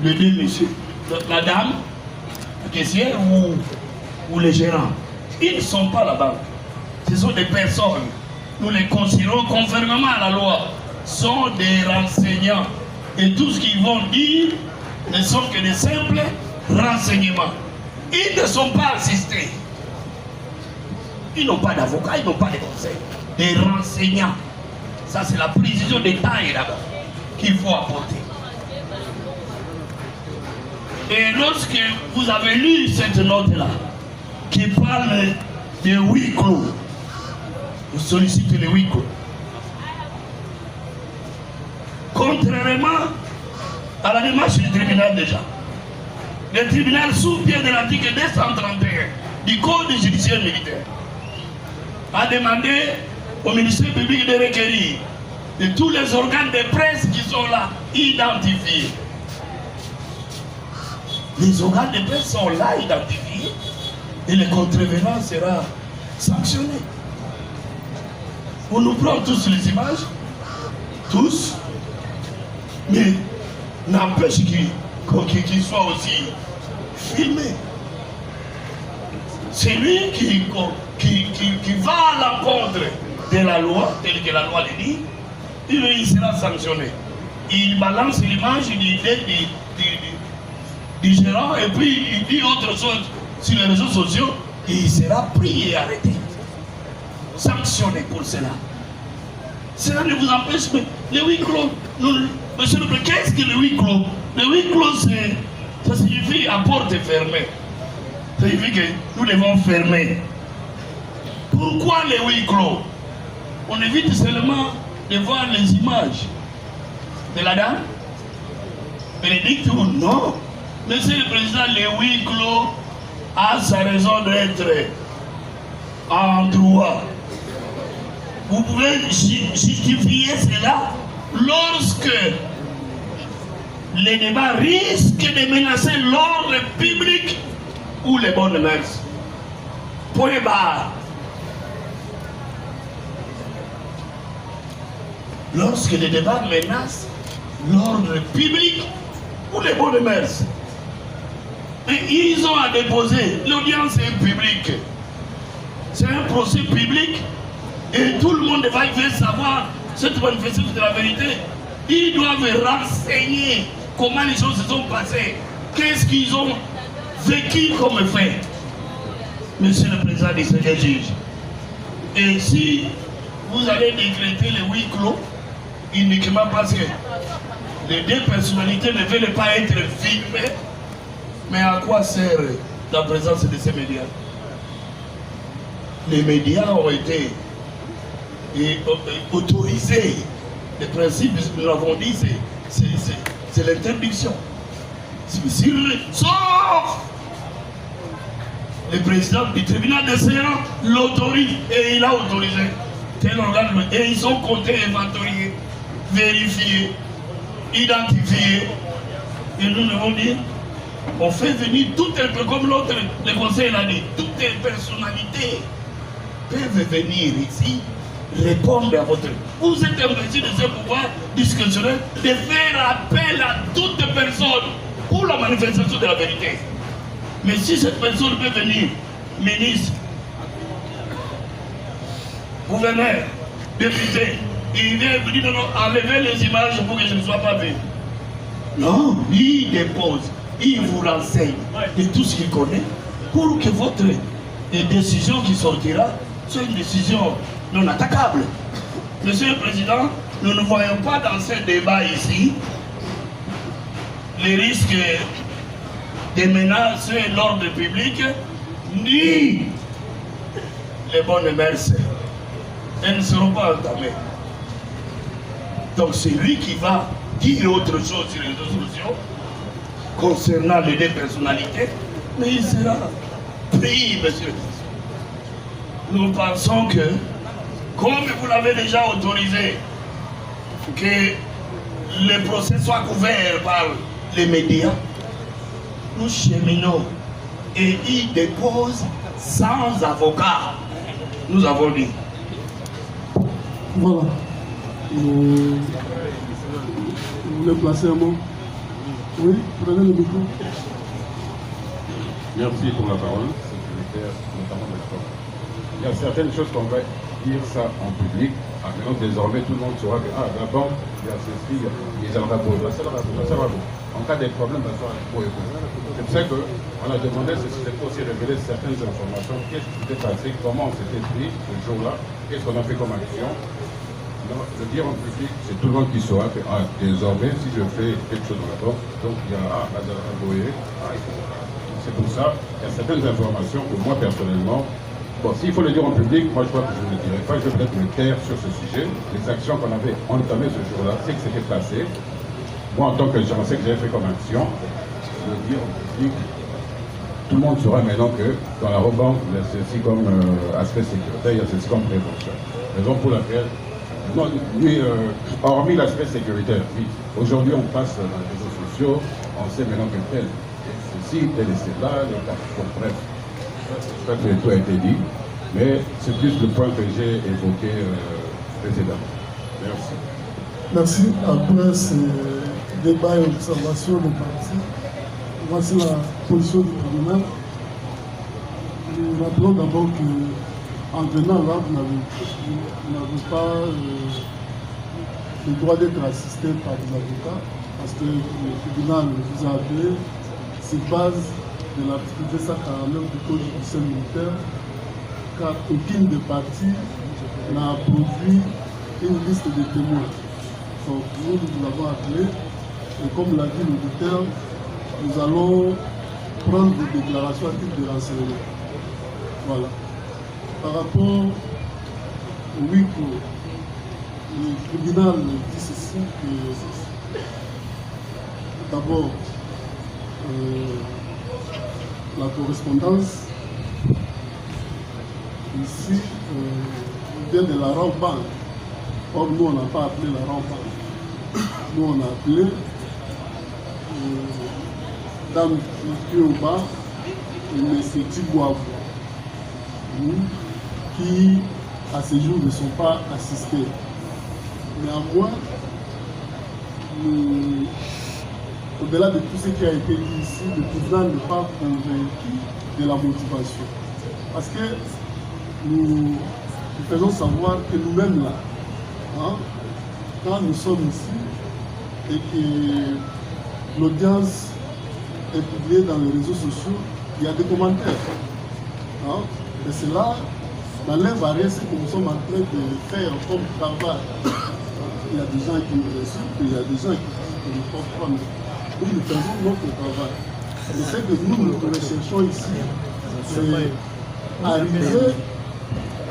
Les deux messieurs, la dame, la caissière ou les gérants, ils ne sont pas là-bas. Ce sont des personnes, nous les considérons conformément à la loi, sont des renseignants. Et tout ce qu'ils vont dire ne sont que des simples renseignements. Ils ne sont pas assistés. Ils n'ont pas d'avocat, ils n'ont pas de conseil. Des renseignants. Ça, c'est la précision des tailles d'abord qu'il faut apporter. Et lorsque vous avez lu cette note-là, qui parle de huis clos, vous sollicitez le huis clos. Contrairement à la démarche du tribunal déjà, le tribunal, sous pied de l'article 231 du Code judiciaire militaire, a demandé au ministère public de requérir de tous les organes de presse qui sont là identifiés. Les organes de presse sont là identifiés et le contrevenant sera sanctionné. On nous prend tous les images, tous, mais n'empêche qu'il soit aussi filmé. C'est lui qui va à l'encontre de la loi, telle que la loi le dit, il sera sanctionné. Il balance l'image du gérant et puis il dit autre chose sur les réseaux sociaux, il sera pris et arrêté. Sanctionné pour cela. Cela ne vous empêche pas. Le huis clos, monsieur le Président, qu'est-ce que le huis clos? Le huis clos, ça signifie à porte fermée. Ça signifie que nous devons fermer. Pourquoi le huis clos? On évite seulement de voir les images de la dame. Bénédicte ou non? Monsieur le Président, le huis clos a sa raison d'être en droit. Vous pouvez justifier cela lorsque les débats risquent de menacer l'ordre public ou les bonnes mœurs. Point barre. Lorsque les débats menacent l'ordre public ou les bonnes mœurs. Mais ils ont à déposer. L'audience est publique. C'est un procès public et tout le monde va y savoir cette manifestation de la vérité. Ils doivent renseigner comment les choses se sont passées. Qu'est-ce qu'ils ont vécu comme fait. Monsieur le Président des Seigneurs juges. Et si vous allez décréter le huis clos, uniquement parce que les deux personnalités ne veulent pas être filmées, mais à quoi sert la présence de ces médias? les médias ont été autorisés. Le principe, nous l'avons dit, c'est l'interdiction. Sauf le président du tribunal des séances l'autorise et il a autorisé tel organe et ils sont comptés, inventoriés, vérifiés, identifiés. Et nous devons dire, on fait venir tout un peu comme l'autre, le conseil l'a dit, toutes les personnalités peuvent venir ici répondre à votre... Vous êtes investi de ce pouvoir discrétionnaire de faire appel à toute personne pour la manifestation de la vérité. Mais si cette personne peut venir, ministre, gouverneur, député, il vient vous dire non, enlevez les images pour que je ne sois pas vu. Non, il dépose, il vous renseigne de tout ce qu'il connaît pour que votre décision qui sortira soit une décision non attaquable. Monsieur le Président, nous ne voyons pas dans ce débat ici les risques de menacer l'ordre public ni les bonnes mœurs. Elles ne seront pas entamées. Donc c'est lui qui va dire autre chose sur les réseaux sociaux concernant les deux personnalités, mais il sera pris, monsieur. Nous pensons que, comme vous l'avez déjà autorisé, que le procès soit couvert par les médias, nous cheminons et il dépose sans avocat. Nous avons dit. Voilà. Vous voulez placer un mot? Oui, prenez le micro. Merci pour la parole, secrétaire, notamment de la forme. Il y a certaines choses qu'on va dire ça en public. Maintenant, désormais, tout le monde saura que la banque, il y a ceci, ils en rapportent. Ça va vous. En cas de problème, ça sera pour eux. C'est pour ça qu'on a demandé si c'était pour aussi révéler certaines informations. Qu'est-ce qui s'était passé, comment on s'était pris ce jour-là, qu'est-ce qu'on a fait comme action. Donc, le dire en public, c'est tout le monde qui saura que désormais, si je fais quelque chose dans la banque, donc il y a c'est pour ça, il y a certaines informations que moi personnellement, bon, s'il faut le dire en public, moi je crois que je ne le dirai pas, je vais peut-être me taire sur ce sujet. Les actions qu'on avait entamées ce jour-là, c'est que c'était passé. Moi, en tant que j'en sais que j'avais fait comme action, le dire en public, tout le monde saura maintenant que dans la banque, il y a ceci comme aspect sécuritaire, il y a ceci comme prévention. Raison pour laquelle, non, lui, hormis l'aspect sécuritaire, oui, aujourd'hui on passe dans les réseaux sociaux, on sait maintenant que tel est ceci, tel est cela, les cas, bon, bref, j'espère que tout a été dit, mais c'est plus le point que j'ai évoqué précédemment. Merci. Merci. Après ces débats et observations de parti, voici la position du tribunal. Nous rappelons d'abord qu'en venant là, vous n'avez pas le droit d'être assisté par des avocats, parce que le tribunal vous a appelé sur base de l'article 249 du Code judiciaire militaire, car aucune des parties n'a produit une liste de témoins. Donc nous l'avons appelé, et comme l'a dit l'auditeur, nous allons prendre des déclarations à titre de renseignement. Voilà. Par rapport au huis clos, le tribunal dit ceci que d'abord la correspondance ici vient de la Raoban. Or nous on n'a pas appelé la Raoban. Nous on a appelé Dame Kioba et M. Tibouavou, qui à ce jour ne sont pas assistés. Néanmoins, au-delà de tout ce qui a été dit ici, le président n'est pas convaincu de la motivation. Parce que nous faisons savoir que nous-mêmes là, quand nous sommes ici et que l'audience est publiée dans les réseaux sociaux, il y a des commentaires. Et cela n'enlève à rien ce que nous sommes en train de faire comme travail. Il y a des gens qui nous insultent, il y a des gens qui disent que nous comprenons. Nous faisons notre travail. Et ce que nous recherchons ici, c'est arriver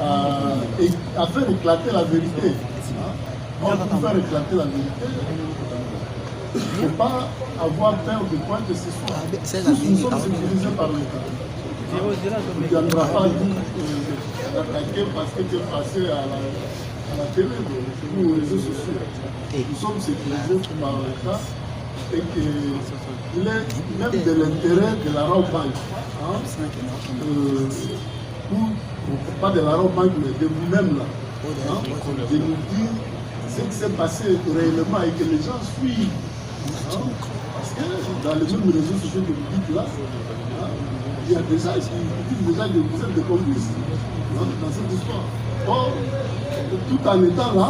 à faire éclater la vérité. Pour faire éclater la vérité, il ne faut pas avoir peur de quoi que ce soit. Tous nous sommes sécurisés par l'État. Il n'y aura pas d'attaquer parce que tu es passé à la télé ou aux réseaux sociaux. Nous sommes sécurisés par l'État et qu'il est même de l'intérêt de la Raw Bank, pas de la Raw Bank, mais de vous-même là, de nous dire ce qui s'est passé réellement et que les gens suivent. Parce que dans les mêmes réseaux sociaux que vous dites là, il y a des gens qui disent déjà que vous êtes des complices dans cette histoire. Or, tout en étant là,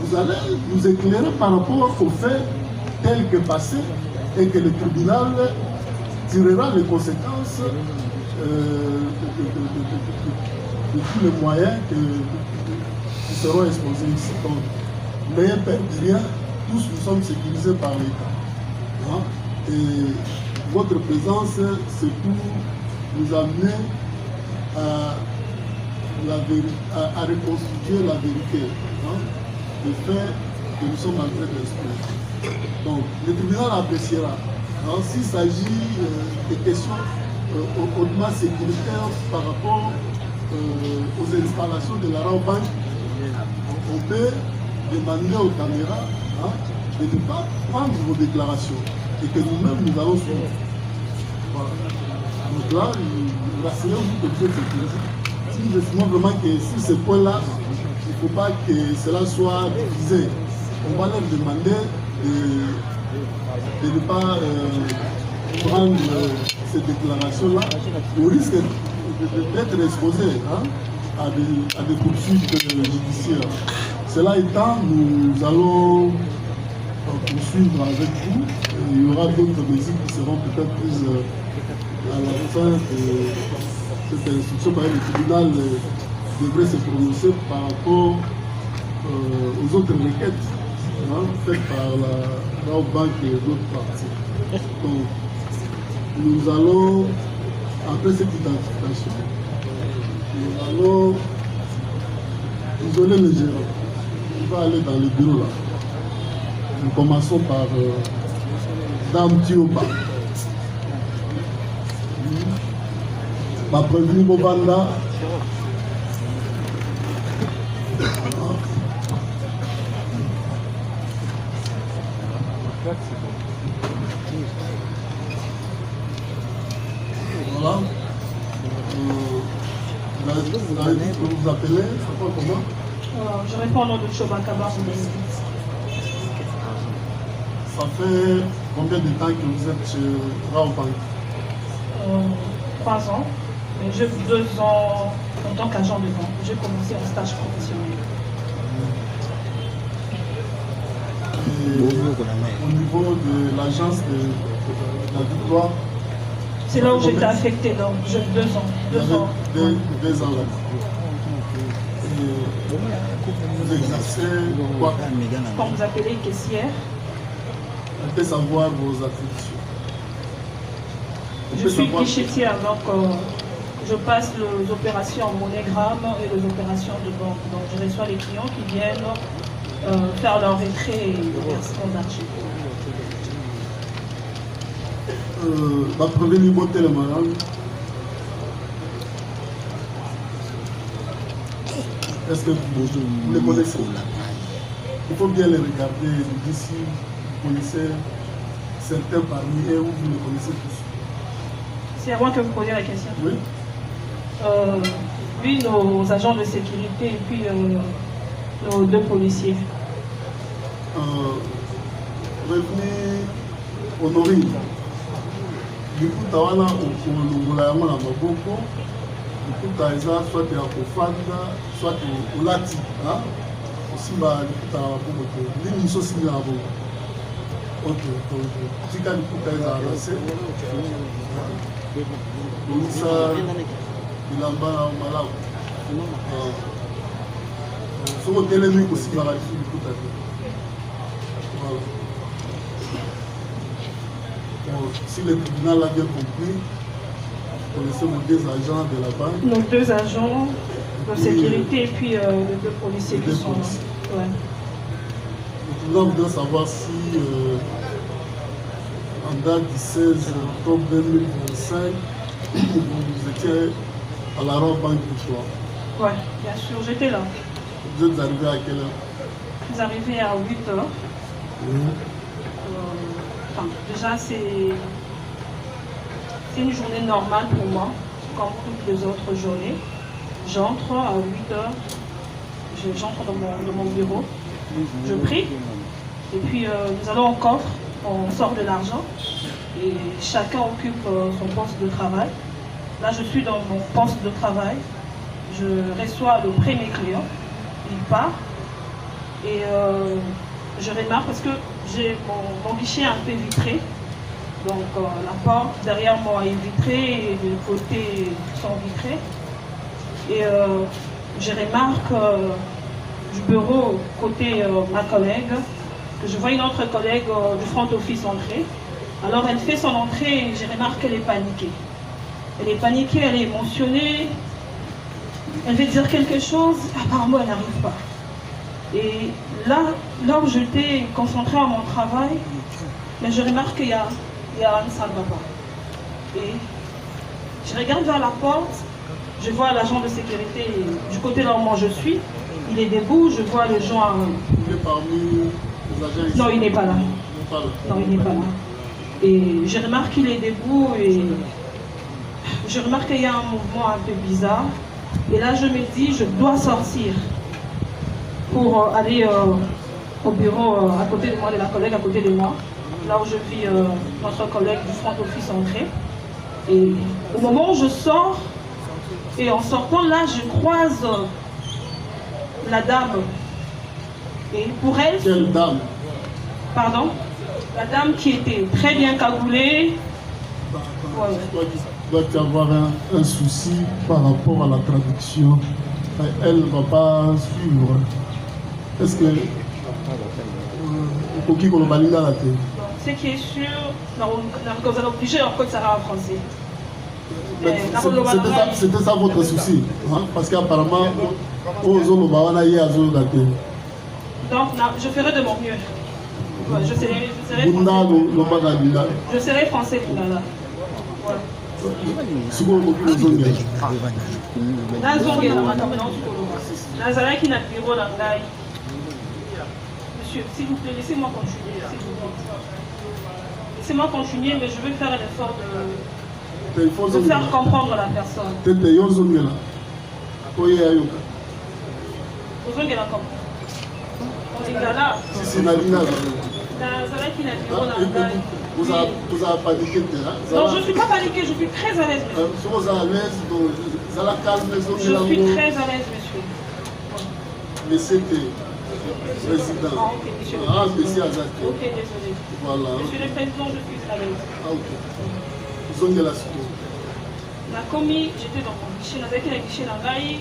vous allez nous éclairer par rapport aux faits tels que passés et que le tribunal tirera les conséquences de tous les moyens qui seront exposés ici. Donc, n'ayez peur de rien, tous nous sommes sécurisés par l'État. Et votre présence, c'est pour nous amener à reconstituer la vérité, le fait que nous sommes en train d'expliquer. Donc, le tribunal appréciera. S'il s'agit des questions hautement sécuritaires par rapport aux installations de la Raw Bank, on peut demander aux caméras de ne pas prendre vos déclarations et que nous-mêmes nous allons suivre. Voilà. Donc là, rassurez-vous que vous êtes sécurisé. Si nous estimons vraiment que sur ce point-là, il ne faut pas que cela soit divisé, on va leur demander de ne pas prendre ces déclarations-là au risque d'être exposé à des poursuites judiciaires. Cela étant, nous allons poursuivre avec vous. Il y aura d'autres mesures qui seront peut-être prises à la fin de cette instruction. Par exemple, le tribunal devrait se prononcer par rapport aux autres requêtes faites par la Raw Bank et d'autres parties. Donc, nous allons, après cette identification, nous allons isoler le gérant. On va aller dans le bureau là. Nous commençons par Dame Thioba. Ma prévenue Bobanda. Voilà. Vous avez dit que vous vous appelez, c'est quoi comment? Je réponds au nom de Chobakaba. Ça fait combien de temps que vous êtes chez Raw Bank? 3 ans. Mais j'ai 2 ans en tant qu'agent de banque. J'ai commencé un stage professionnel. Et au niveau de l'agence de la Victoire? C'est là où j'étais affectée, donc j'ai 2 ans. 2 ans. 2 ans là. Vous exercez quoi? Quand vous appelez caissière. On peut savoir vos attributions. Je suis guichetière, donc je passe les opérations en MoneyGram et les opérations de banque. Donc je reçois les clients qui viennent faire leur retrait et le versement d'argent. Ma première niveau télémarane. Est-ce que vous les connaissez? Il faut bien les regarder d'ici. Vous connaissez certains parmi eux ou vous les connaissez tous? C'est à moi que vous posez la question. Oui. Oui, nos agents de sécurité et puis nos 2 policiers. Revenu Honorine. Du coup, tu as un maboko. Du coup, tu as soit tu es à Kofanda, soit tu es au Lati. Aussi, tu as un maboko. L'union aussi, tu as un maboko. Ok, donc, tu as un ramassé. Donc, ça, il a un malade. Il faut que tu aies les aussi dans la vie. Voilà. Bon, si le tribunal a bien compris, vous connaissez vos 2 agents de la banque. Nos 2 agents de sécurité et puis les deux policiers qui sont là. Ouais. Le président voudrait savoir si en date du 16 octobre 2025, vous étiez à la Banque du Soir. Ouais, bien sûr, j'étais là. Vous êtes arrivé à quelle heure? Vous arrivez à 8 heures. Enfin, déjà, c'est une journée normale pour moi, comme toutes les autres journées. J'entre à 8 heures, j'entre dans mon bureau, je prie, et puis nous allons au coffre, on sort de l'argent, et chacun occupe son poste de travail. Là, je suis dans mon poste de travail, je reçois le premier client, il part, et je remarque parce que j'ai mon guichet un peu vitré, donc la porte derrière moi est vitrée et les côtés sont vitrés. Et je remarque du bureau côté ma collègue, que je vois une autre collègue du front office entrer. Alors elle fait son entrée et je remarque qu'elle est paniquée. Elle est paniquée, elle est émotionnée, elle veut dire quelque chose, apparemment elle n'arrive pas. Et là où j'étais concentrée à mon travail, mais je remarque qu'il y a un ça ne va pas. Et je regarde vers la porte, je vois l'agent de sécurité du côté là où moi je suis, il est debout, je vois les gens... Il est parmi les agents ici? Non, il n'est pas là. Non, il n'est pas là. Et je remarque qu'il est debout et je remarque qu'il y a un mouvement un peu bizarre. Et là, je me dis, je dois sortir pour aller au bureau à côté de moi, de la collègue à côté de moi, là où je vis notre collègue du front office entrée. Et au moment où je sors, et en sortant là, je croise la dame. Et pour elle... Quelle dame? Pardon? La dame qui était très bien cagoulée. Il doit y avoir un souci par rapport à la traduction. Elle ne va pas suivre. Est-ce que... Ce qui est sûr, nous allons obliger en Côte Sahara en français. C'était ça votre souci, hein? Parce qu'apparemment, donc je ferai de mon mieux. Ouais, je serai français pour là. Monsieur, s'il vous plaît, laissez-moi continuer. Laissez-moi continuer, mais je vais faire l'effort de faire comprendre la personne. Vous avez paniqué? Non, je ne suis pas paniqué, je suis très à l'aise, monsieur. Je suis très à l'aise, monsieur. Monsieur président. Ah, ok, monsieur. Ah, monsieur Azaki. Ok, désolé. Voilà. Monsieur le président, je suis à l'aise. Ah, ok. Ils ont de la suite. La commis, j'étais dans mon guichet, avec le guichet Langaï,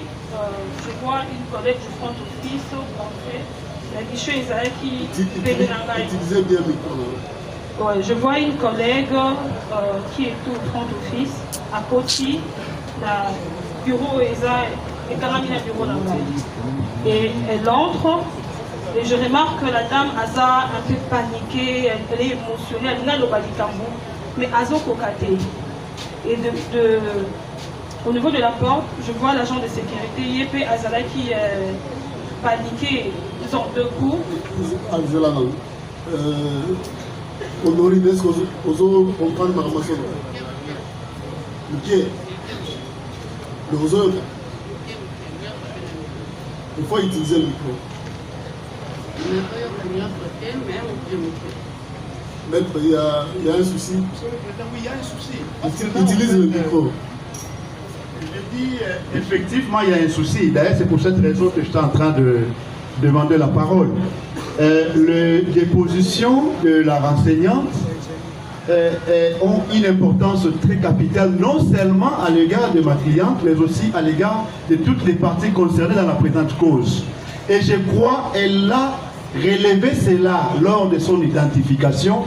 je vois une collègue du front office entrer. La guichet Ezaki fait de Langaï. Utilisez bien le micro. Ouais, je vois une collègue qui est au front office, à côté, le bureau Ezaki, et Karamina bureau Langaï. Et elle entre, et je remarque que la dame Aza un peu paniquée, elle est émotionnée, elle n'a le balikambo, mais Azo Kokate. Et au niveau de la porte, je vois l'agent de sécurité, Yepé Azala qui est paniqué, ils ont deux coups. Azala, Honorine, est-ce que vous comprenez ma ramation? Le pied, le roseau, il faut utiliser le micro. Maître, il y a un souci. Oui, il y a un souci. Utilise le micro. Je dis, effectivement, il y a un souci. D'ailleurs, c'est pour cette raison que je suis en train de demander la parole. Les dépositions de la renseignante ont une importance très capitale, non seulement à l'égard de ma cliente, mais aussi à l'égard de toutes les parties concernées dans la présente cause. Et je crois qu'elle a relevé cela lors de son identification,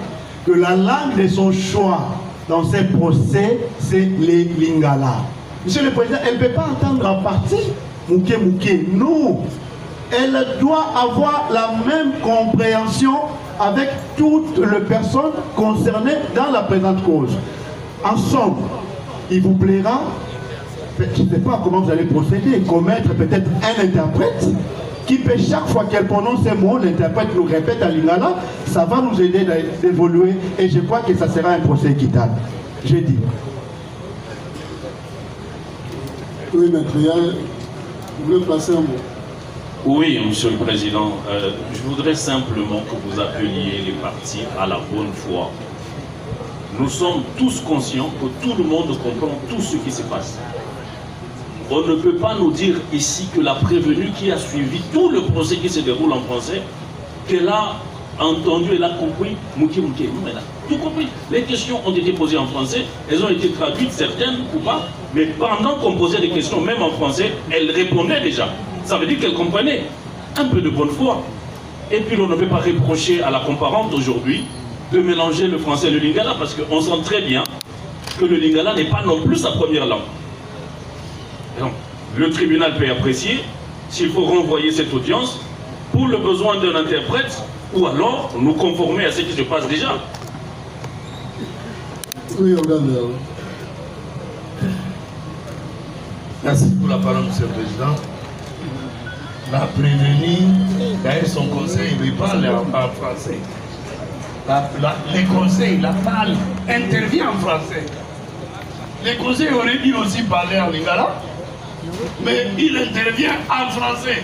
que la langue de son choix dans ces procès, c'est les lingala. Monsieur le Président, elle ne peut pas entendre en partie Mouké Mouké. Non. Elle doit avoir la même compréhension avec toutes les personnes concernées dans la présente cause. En somme, il vous plaira, je ne sais pas comment vous allez procéder, commettre peut-être un interprète qui peut chaque fois qu'elle prononce un mot, l'interprète nous répète à l'ingala, ça va nous aider d'évoluer et je crois que ça sera un procès équitable. J'ai dit. Oui, maître, vous voulez placer un mot? Oui, Monsieur le Président, je voudrais simplement que vous appeliez les partis à la bonne foi. Nous sommes tous conscients que tout le monde comprend tout ce qui se passe. On ne peut pas nous dire ici que la prévenue qui a suivi tout le procès qui se déroule en français, qu'elle a entendu, elle a compris, Mouké Mouké. Non, elle a tout compris. Les questions ont été posées en français, elles ont été traduites, certaines ou pas, mais pendant qu'on posait des questions, même en français, elle répondait déjà. Ça veut dire qu'elle comprenait. Un peu de bonne foi. Et puis on ne peut pas reprocher à la comparante aujourd'hui de mélanger le français et le lingala, parce qu'on sent très bien que le lingala n'est pas non plus sa première langue. Donc, le tribunal peut apprécier s'il faut renvoyer cette audience pour le besoin d'un interprète ou alors nous conformer à ce qui se passe déjà. Oui, regardez. Merci pour la parole, Monsieur le Président. La prévenue, d'ailleurs son conseil, il parle en français. Les conseils, la parle, intervient en français. Les conseils auraient dû aussi parler en lingala, mais il intervient en français.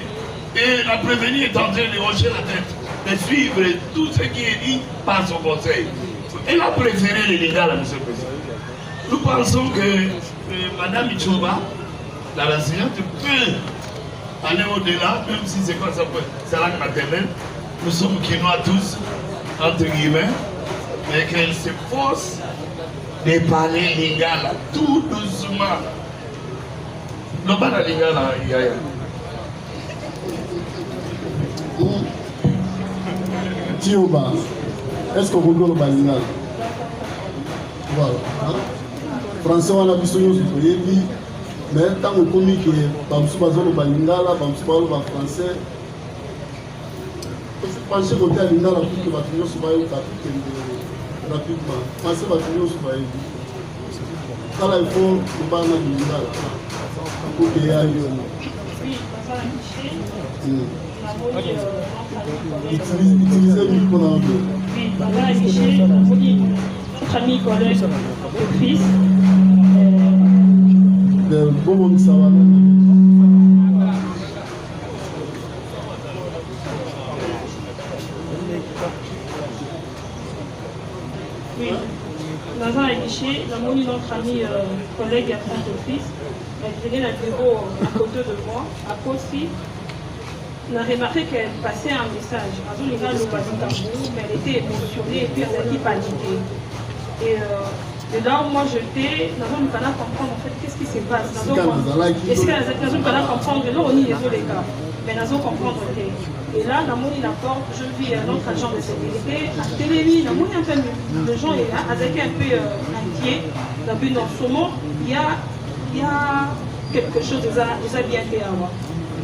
Et la prévenue est en train de hocher la tête, de suivre tout ce qui est dit par son conseil. Elle a préféré le lingala, Monsieur le Président. Nous pensons que Madame Ichouba, la enseignante, peut aller au-delà, même si c'est quoi ça peut, c'est langue maternelle. Nous sommes quinois tous, entre guillemets, mais qu'elle s'efforce de parler lingala tout doucement. Non, pas la lingala, Yaya. Tioba, est-ce qu'on peut le lingala? Voilà. Français, on a vu ce que mais tant que commis que Bamsou Bazolo Balingala, Bamsou Bazolo français, pensez côté à Lingala pour que Batignon soit rapidement. Pensez Batignon soit là, il faut le ban à Lingala pour qu'il y ait utilisez le micro dans le dos. Oui, Baba Michel, notre ami, collègue, fils. De Bobo Sawana. Oui, dans un guichet, la moni notre ami collègue à frère d'office, elle venait dans le bureau à côté de moi, à Kossi. On a remarqué qu'elle passait un message. Mais elle était émotionnée et puis elle a dit paniquée. Et là où moi j'étais, nous allons comprendre en fait qu'est-ce qui se passe. Est-ce que nous allons comprendre non, on y est les gars, mais nous allons comprendre. Et là, dans mon rapport, je vis un autre agent de sécurité à Télévi, dans mon appel, le gens est là, avec un peu inquiet. Dans ce moment, il y a quelque chose de ça bien fait à moi.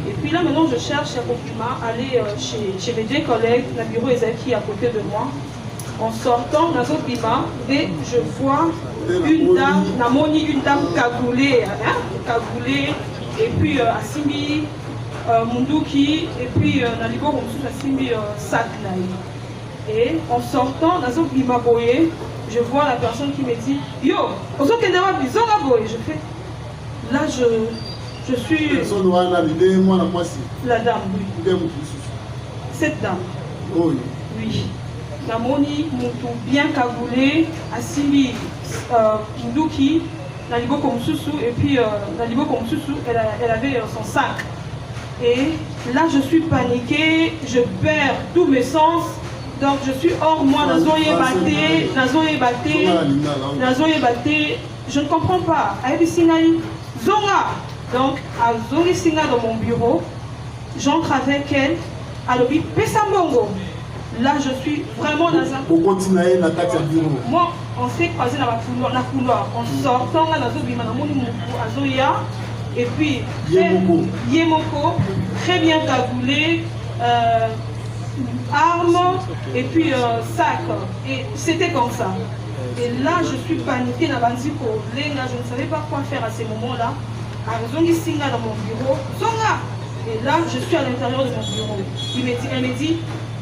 Et puis là, maintenant, je cherche à aller chez mes deux collègues, le bureau Ezaki à côté de moi. En sortant dans notre bima, et je vois une dame, une dame cagoulée, et puis Asimi Munduki, et puis Naligo Asimi Saknaï. Et en sortant dans notre bima boye, je vois la personne qui me dit Yo, Ozo Kendema Bizonga boye. Je fais là, je suis. La dame, oui. Cette dame. Oui. Oui. Namoni Moutou bien cagoulé, Asimi Nduki, Nalibo Komsusu, et puis Nalibo Komsusu, elle avait son sac. Et là je suis paniquée, je perds tous mes sens, donc je suis hors moi, Nazoye Baté, je ne comprends pas. Aïbi Sinai, Zonga. Donc à Zori Singa dans mon bureau, j'entre avec elle, à l'objet Pesambongo. Là, je suis vraiment dans un... Pour continuer la taxe à bureau. Moi, on s'est croisé dans la couloir. En sortant, là, dans le bima, dans mon à Zoya, Et puis, Yemoko, très bien cagoulé, armes, et puis sac. Et c'était comme ça. Et là, je suis paniquée dans Banziko. Je ne savais pas quoi faire à ces moments-là. Zongi Singa dans mon bureau. Zonga! Et là, je suis à l'intérieur de mon bureau. Elle me dit,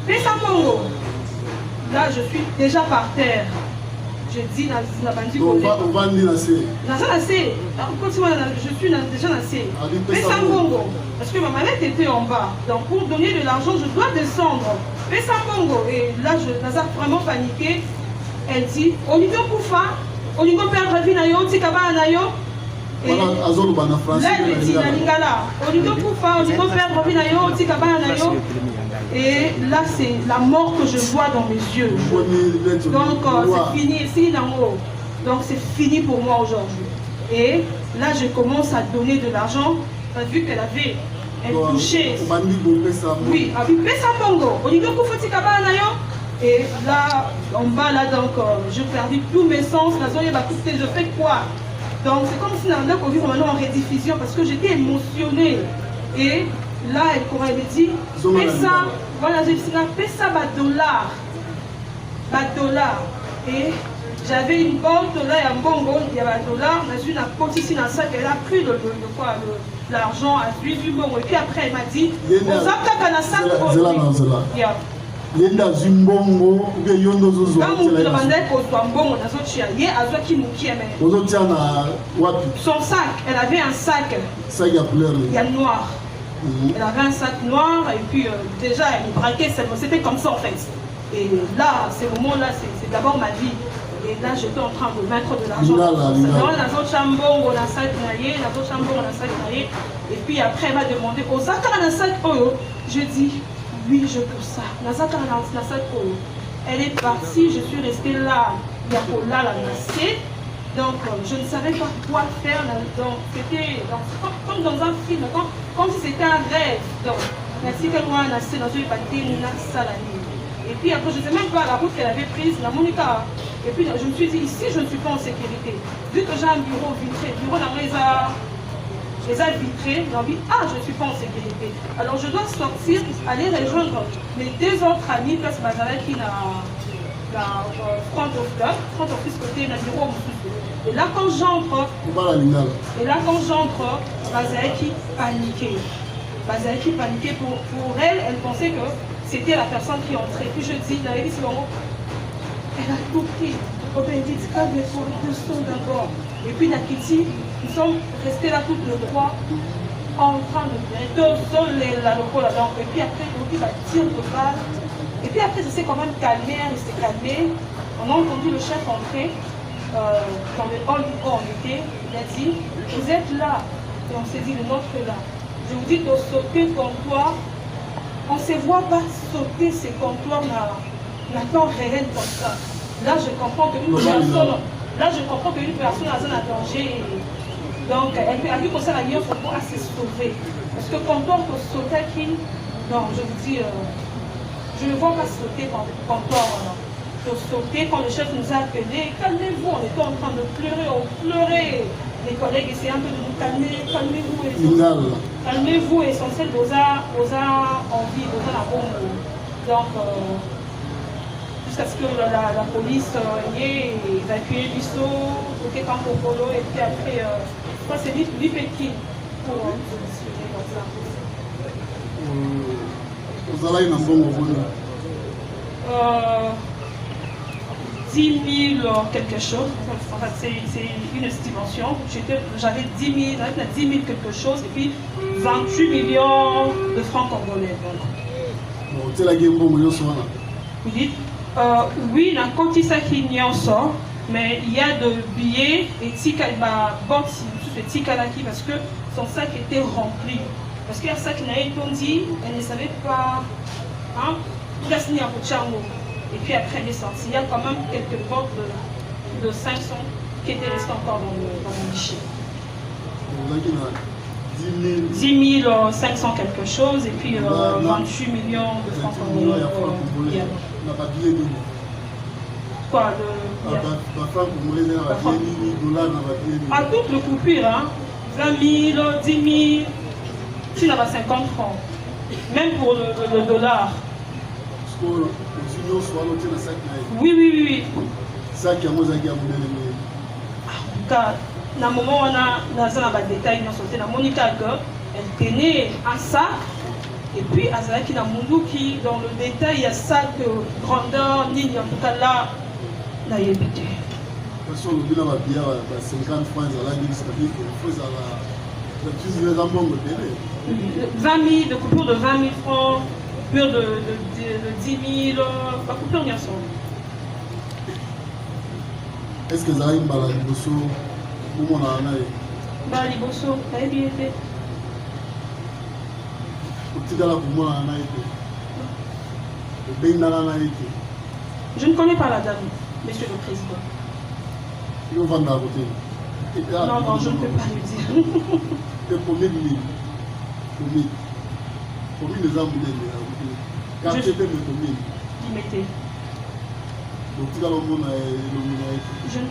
fais ça, Mongo. Là, je suis déjà par terre. Je dis, on va aller nasser. Je suis déjà nassé. Fais ça, Mongo. Parce que ma manette était en bas. Donc, pour donner de l'argent, je dois descendre. Fais ça, Mongo. Et là, je suis vraiment paniqué. Elle dit, on y doit poufa, on y doit perdre la vie, Tikaba Nayo. Et là, elle dit, la Lingala, on y doit poufa, on y doit perdre la vie, Tikaba Nayo. Et là, c'est la mort que je vois dans mes yeux. Donc, c'est fini, ici, donc, c'est fini pour moi aujourd'hui. Et là, je commence à donner de l'argent, vu qu'elle avait, elle touchait. Oui, avec Pesa Mongo, on y doit poufa, Tikaba Nayo. Et là, en bas, là, donc, je perdis tous mes sens. Je fais quoi? Donc, c'est comme si on vit vraiment en rediffusion parce que j'étais émotionnée. Et là, elle me dit, fais ça, voilà, j'ai dit, fais ça, $. Et j'avais une banque, là, il y a un bongo, il y a $. Dans une apôtre ici dans ça, elle a pris l'argent, a suivi du bongo. Et puis après, elle m'a dit, Yenda Zimbongo, ou bien Yondo Zozo. Son sac, elle avait un sac. Sac à couleur. Il y a noir. Elle avait un sac noir et puis déjà elle me braquait, c'était comme ça en fait. Et là, ces moments-là, c'est d'abord ma vie. Et là, j'étais en train de mettre de l'argent. Et puis après, elle m'a demandé, je dis, oui, je peux ça. Elle est partie, je suis restée là, il y a pour là, la nassée. Donc, je ne savais pas quoi faire. Donc, c'était comme dans un film, comme si c'était un rêve. Donc, merci que moi, nassée dans une partie, et puis après, je ne sais même pas la route qu'elle avait prise, la Monica. Et puis, je me suis dit, ici, je ne suis pas en sécurité. Vu que j'ai un bureau vitré, bureau dans les vitrés, j'ai envie, je ne suis pas en sécurité. Alors je dois sortir, aller rejoindre mes 2 autres amis, place Bazara qui n'a front office côté d'un bureau. Et là quand j'entre, Bazara qui paniquait. Pour elle, elle pensait que c'était la personne qui entrait. Puis je dis, elle a tout pris. Calme-toi, descends d'abord. Et puis Nakiti, nous sommes restés là toutes les 3 en train de la locola. Et puis après, il va tirer de balle. Et puis après, ça s'est quand même calmé, elle s'est calmée. On a entendu le chef entrer dans le hall où on était. Il a dit, vous êtes là. Et on s'est dit, le nôtre est là. Je vous dis de sauter le comptoir. On ne se voit pas sauter ces comptoirs là temps réel comme ça. Là, je comprends qu'une personne a un danger. Donc, elle a vu qu'on s'est ailleurs pour pouvoir se sauver. Parce que quand on peut sauter qui, non, je vous dis, je ne vois pas sauter quand on peut sauter quand le chef nous a appelés. Calmez-vous, on était en train de pleurer, on pleurait. Les collègues essayaient un peu de nous calmer, calmez-vous. Calmez-vous, essentiel, vous a envie, vous a la bombe. Donc, jusqu'à ce que la police ait évacué l'ISO, côté Campopolo, et puis après, je crois que c'est l'IPEKI pour discuter comme ça. Vous allez dans bon 10 000 quelque chose, en fait c'est une estimation. J'avais 10 000 quelque chose, et puis 28 millions de francs congolais. Vous dites oui, na koti ça qui n'y en sort, mais il y a de billets et tika bon c'est tika là qui parce que son sac était rempli. Parce qu'il y a un sac qui n'a pas dit, elle ne savait pas, hein, il a signé un Pochango. Et puis après elle est sortie. Il y a quand même quelques bottes de 500 qui étaient restées encore dans le guichet. 10 500 quelque chose et puis 28 millions de francs congolais. Quoi à toute le coupure, hein? 20 000, 10 000, tu n'as pas 50 francs. Même pour le dollar. Oui, oui, oui. Ça qui a moi dans le moment où on a des détails, dans Monica, elle tenait un sac. Et puis, Azalaki na Mundu qui, dans le détail, il y a sac grandeur, ni en tout cas là, n'a y habité. De toute façon, le bilan va bien, 50 francs, c'est-à-dire qu'il faut la 20 000, de coupure de 20 000 francs, coupure de 10 000, la coupure bien sûr. Est-ce que Zahim Balaliboso, où on a un aïe Balaliboso, ça a bien été. Je ne connais pas la dame, monsieur le président. Non, non, je ne peux pas lui dire. Je ne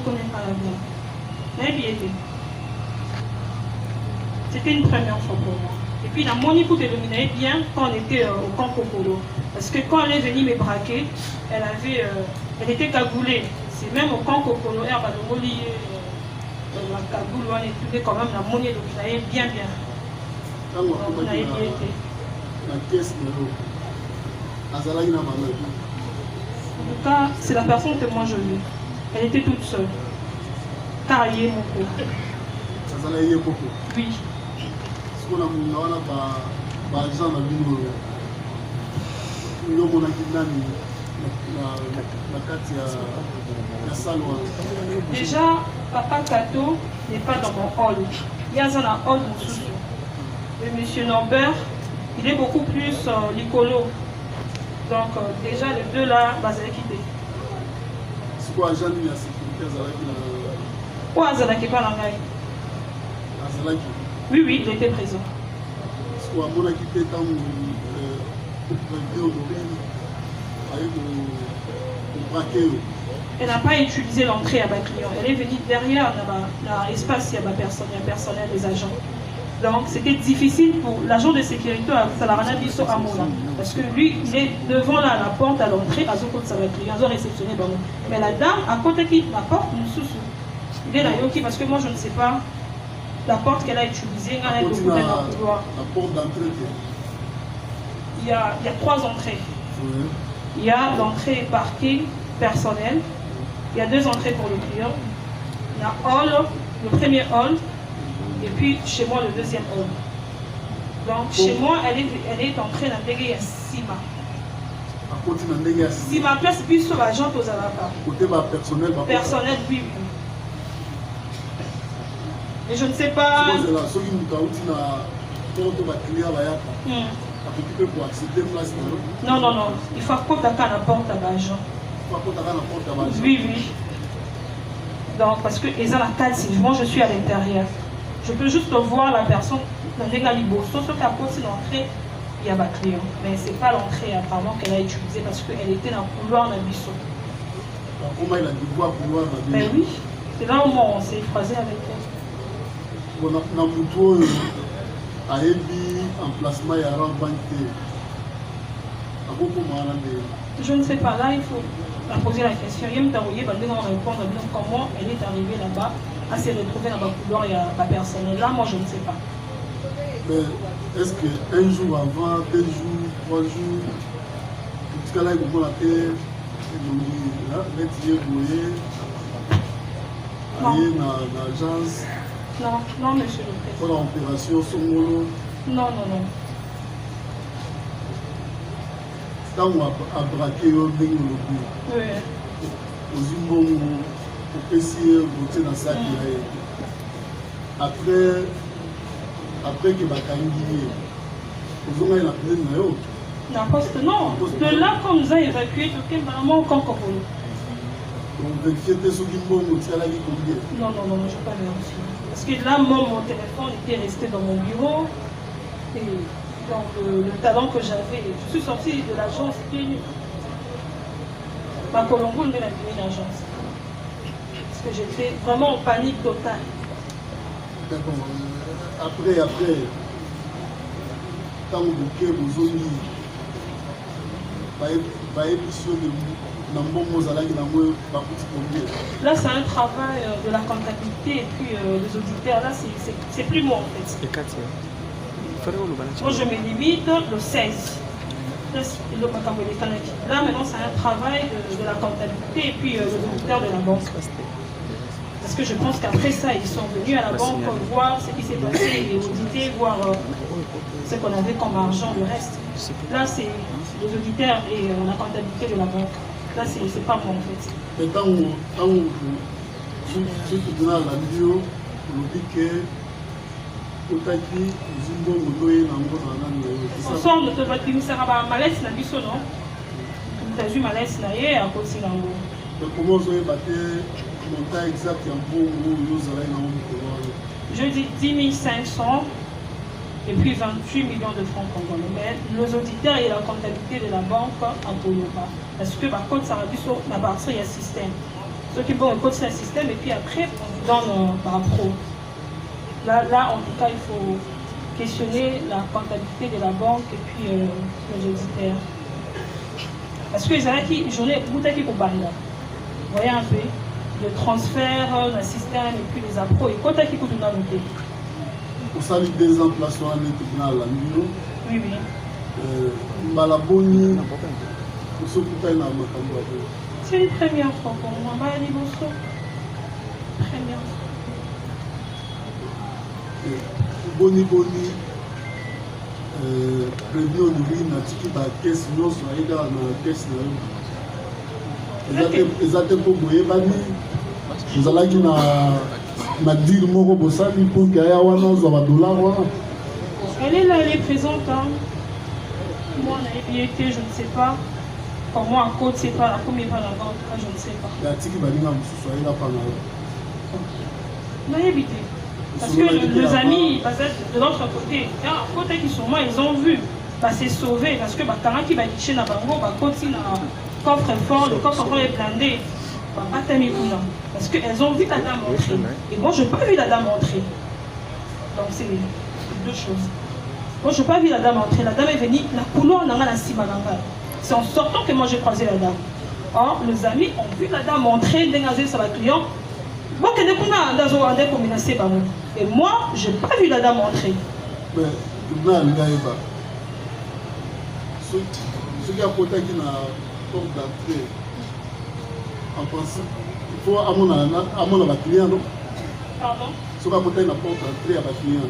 connais pas la dame. Mais bien été. C'était une première fois pour moi. Et puis la Monique dénominait bien quand on était au camp Kokolo. Parce que quand elle est venue me braquer, elle était cagoulée. C'est même au camp Kokolo, elle a la cagoule, on est quand même la monnaie dominée bien bien. Donc on a bien été. En tout cas, c'est la personne que moi je vis. Elle était toute seule. Carrier mon cours. Oui. Déjà, Papa Kato n'est pas dans mon hall. Il y a un hall de sous. Le monsieur Norbert, il est beaucoup plus licolo. Donc déjà les deux là, bah, c'est quitté. C'est quoi agent de la sécurité ou Azalaki pas la gaille? Oui, oui, il était présent. Elle n'a pas utilisé l'entrée à ma client. Elle est venue derrière l'espace, il y a personnel, les agents. Donc c'était difficile pour l'agent de sécurité à Salarana Bisso Amola. Parce que lui, il est devant la porte à l'entrée, à Zoko de sa client, ils ont réceptionné. Mais la dame, à côté qui la porte, nous sous. Il est là, parce que moi je ne sais pas la porte qu'elle a utilisée. La porte d'entrée. Il y a 3 entrées. Il y a l'entrée parking personnel. Il y a 2 entrées pour le client. Il y a hall, le premier hall. Et puis chez moi, le deuxième hall. Donc chez moi, elle est entrée dans le Sima. Sima place puis sur la jante aux avocats. Côté personnel. Personnel, oui. Et je ne sais pas. Non, non, non. Il faut que tu aies la porte à l'agent. Oui, oui. Donc, parce que ils ont la carte, moi je suis à l'intérieur. Je peux juste voir la personne dans les galibos. Sauf qu'à côté de l'entrée, il y a ma client. Mais ce n'est pas l'entrée apparemment qu'elle a utilisée parce qu'elle était dans le couloir de la buisson. Comment il a dû voir le couloir de la buisson? Ben oui. C'est là où on s'est croisé avec elle. Je ne sais pas, là il faut poser la question. Il me répondre comment elle est arrivée là-bas, à se retrouver dans le couloir, il y a la personne. Là, moi je ne sais pas. Mais est-ce qu'un jour avant, 2 jours, 3 jours, en tout cas là, il faut la terre, aller dans l'agence? Non, non, monsieur le président. Pour l'opération Songolo? Non, non, non. Quand on a braqué le coup, aux Zimbabwe, au PCE, voter dans ça, après que Bakangi, aux hommes, il a pris le maillot. Non, de là qu'on nous a évacués, tout est vraiment au camp Kokolo. Donc, vérifier tes Zimbabwe, tu as la vie combien? Non, non, non, je ne vais pas vérifier. Parce que là, moi, mon téléphone était resté dans mon bureau. Et donc, le talent que j'avais, je suis sortie de l'agence, ma Colombo ne m'a mis l'agence. Parce que j'étais vraiment en panique totale. D'accord. après, tant que vous là, c'est un travail de la comptabilité et puis des auditeurs. Là, c'est plus moi en fait. Moi, je me limite le 16. Là, maintenant, c'est un travail de la comptabilité et puis des auditeurs de la banque. Parce que je pense qu'après ça, ils sont venus à la banque voir ce qui s'est passé et auditer, voir ce qu'on avait comme argent, le reste. Là, c'est les auditeurs et la comptabilité de la banque. Là, c'est pas moi en fait. Mais quand vous êtes dans la bio, vous dites que ensemble, nous devons faire malaise na biso, non? Nous avons eu malaise na ye à cause de l'ango. Comment vous avez battu le montant exact en bon où vous allez dans je dis 10 500 et puis 28 millions de francs congolais. Mais nos auditeurs et la comptabilité de la banque en Toyoba. Parce que par contre, ça va sur la partie, il y a un système. Ceux qui vont écouter un système et puis après, on donne par pro. Là, en tout cas, il faut questionner la comptabilité de la banque et puis les auditeurs. Parce que les années journée, vous avez qui pour parler là. Vous voyez un peu le transfert, le système et puis les appros. Et quand qui coûte une année. Vous savez des emplacements à l'intérieur de la Mino. Oui, oui. Malaboni, vous s'occupez de la Makambo. C'est une première fois pour moi. Première fois. Boni prévu au niveau na tiki ba caisse nyonso aida na caisse na yo ezate po boye bani ezalaki na deal moko bosali pour que aya wana ozwa ba dollar wana. Elle est là, elle est présente. Hein. Moi, on a été, je ne sais pas. Pour moi, à côté, c'est pas la première fois là-bas, je ne sais pas. La tiki baninga mususu aida pa na yo. On a évité. Parce que nos amis, parce que de l'autre côté, à côté qui sont moi, ils ont vu, c'est sauvé. Parce que quand qui va chez Nabango, côté le coffre fort, le coffre fort est blindé. Parce qu'elles ont vu la dame entrer. Et moi, je n'ai pas vu la dame entrer. Donc, c'est deux choses. Moi, je n'ai pas vu la dame entrer. La dame est venue, la couloir n'a pas la cimalanga. C'est en sortant que moi, j'ai croisé la dame. Or, nos amis ont vu la dame entrer, dégager sur la cliente. Et moi, je n'ai pas vu la dame entrer. Mais, ce qui a porté qui n'a porte d'entrée, en principe, il faut à mon client, non? Pardon? Ce qui a porté la porte d'entrée à ma client.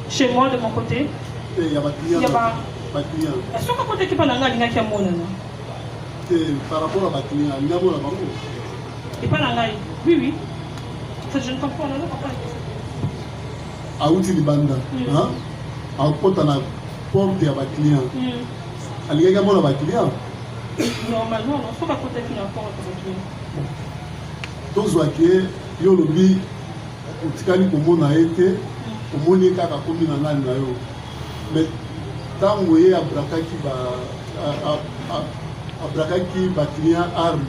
Chez moi, de mon côté? Il y a ma client. Il y a ma client. Est-ce que côté qui parle d'anglais, il y a mon par rapport à ma client, il y a mon bango. Et pas l'anglais? Oui, oui. Je ne comprends pas. Aouti Libanda, à porte la porte à ma client. Il y a mon client. Normalement, il faut pas côté qui n'a pas de client. Donc, il y a le bi, utikali komona été, omoni kaka komi na ngani na yo. Mais tant que vous avez un client arme,